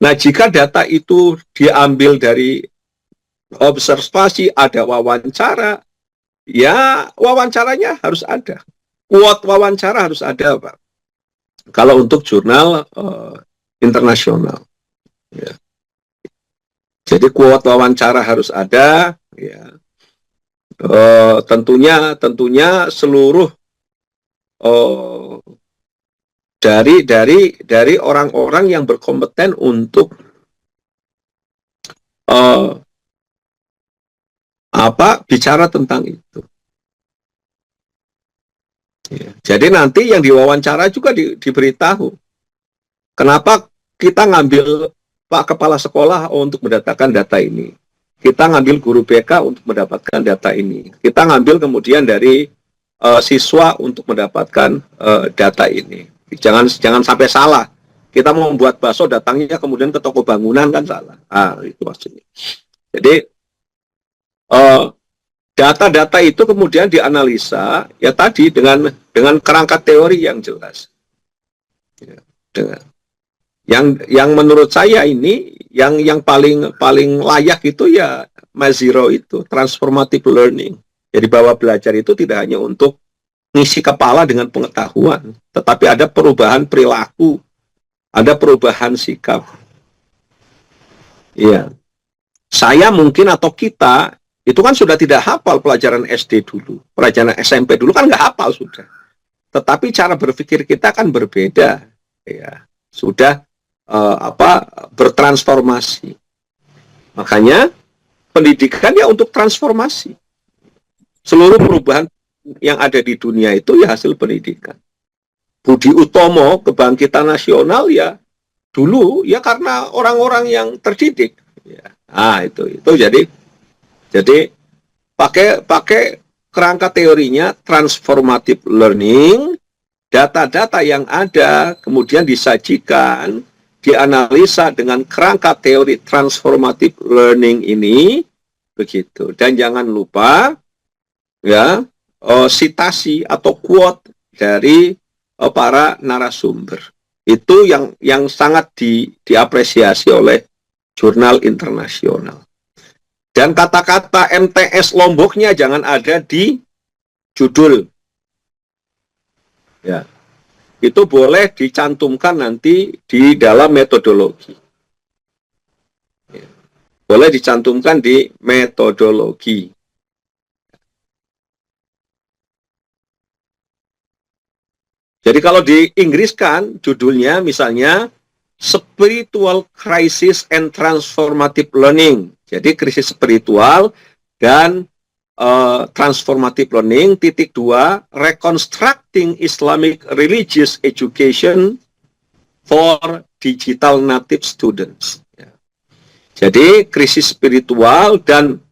Nah, jika data itu diambil dari observasi, ada wawancara, ya wawancaranya harus ada. Quote wawancara harus ada, Pak. Kalau untuk jurnal internasional. Ya. Jadi quote wawancara harus ada, ya. Tentunya seluruh dari orang-orang yang berkompeten untuk bicara tentang itu. Ya. Jadi nanti yang diwawancara juga diberitahu. Kenapa kita ngambil Pak Kepala Sekolah untuk mendatangkan data ini? Kita ngambil guru BK untuk mendapatkan data ini. Kita ngambil kemudian dari siswa untuk mendapatkan data ini. Jangan sampai salah. Kita mau membuat bakso, datangnya kemudian ke toko bangunan, kan salah. Itu maksudnya. Jadi data-data itu kemudian dianalisa ya tadi dengan kerangka teori yang jelas. Ya, dengan yang menurut saya ini yang paling layak itu ya Maziro itu, transformative learning. Jadi bahwa belajar itu tidak hanya untuk ngisi kepala dengan pengetahuan, tetapi ada perubahan perilaku, ada perubahan sikap. Iya. Saya mungkin atau kita itu kan sudah tidak hafal pelajaran SD dulu, pelajaran SMP dulu kan nggak hafal sudah. Tetapi cara berpikir kita kan berbeda, ya. Sudah bertransformasi. Makanya pendidikan ya untuk transformasi. Seluruh perubahan yang ada di dunia itu ya hasil pendidikan. Budi Utomo, kebangkitan nasional ya dulu ya karena orang-orang yang terdidik. Ya. Itu jadi pakai kerangka teorinya transformative learning, data-data yang ada kemudian disajikan, dianalisa dengan kerangka teori transformative learning ini begitu. Dan jangan lupa ya sitasi atau quote dari para narasumber. Itu yang sangat diapresiasi oleh jurnal internasional. Dan kata-kata MTS Lomboknya jangan ada di judul. Ya. Itu boleh dicantumkan nanti di dalam metodologi. Ya. Boleh dicantumkan di metodologi. Jadi kalau di Inggris kan judulnya misalnya Spiritual Crisis and Transformative Learning. Jadi krisis spiritual dan transformative learning. 2, Reconstructing Islamic Religious Education for Digital Native Students. Ya. Jadi krisis spiritual dan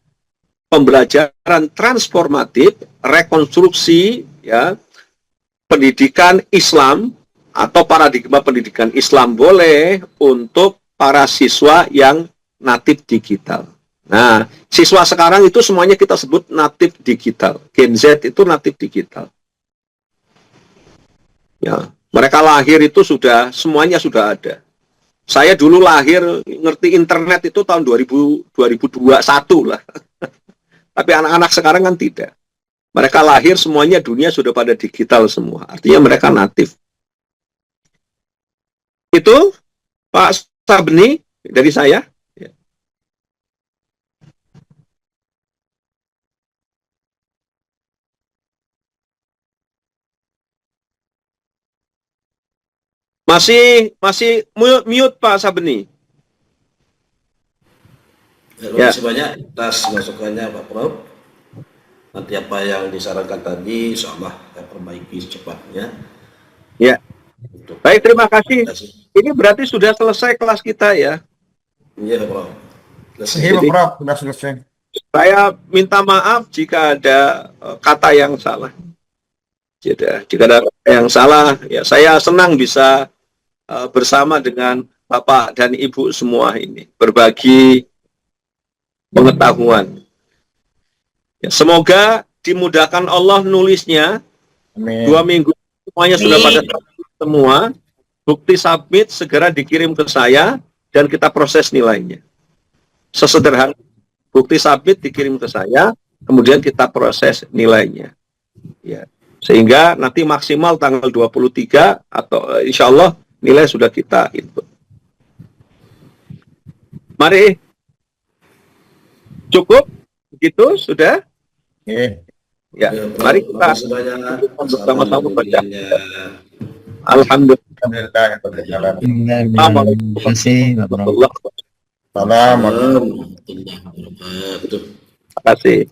pembelajaran transformatif, rekonstruksi ya pendidikan Islam atau paradigma pendidikan Islam boleh untuk para siswa yang natif digital. Nah, siswa sekarang itu semuanya kita sebut natif digital. Gen Z itu natif digital. Ya, mereka lahir itu semuanya sudah ada. Saya dulu lahir ngerti internet itu tahun 2021 lah. Tapi anak-anak sekarang kan tidak. Mereka lahir semuanya dunia sudah pada digital semua. Artinya mereka natif. Itu Pak Sabni dari saya. Masih mute Pak Sabni. Terima kasih banyak atas masukannya Pak Prof. Nanti apa yang disarankan tadi, insyaallah saya perbaiki secepatnya. Ya. Baik, terima kasih. Ini berarti sudah selesai kelas kita ya. Iya Prof. Iya Prof, sudah selesai. Saya minta maaf jika ada kata yang salah. Jika ada kata yang salah, ya saya senang bisa bersama dengan Bapak dan Ibu semua ini berbagi pengetahuan. Ya, semoga dimudahkan Allah nulisnya. Amin. 2 minggu semuanya sudah pada semua. Bukti submit segera dikirim ke saya dan kita proses nilainya. Sesederhana bukti submit dikirim ke saya, kemudian kita proses nilainya. Ya. Sehingga nanti maksimal tanggal 23 atau insya Allah nilai sudah kita input. Mari. Cukup? Begitu? Sudah? Ya, mari kita bersama-sama baca. Alhamdulillah. Terima kasih. Terima kasih.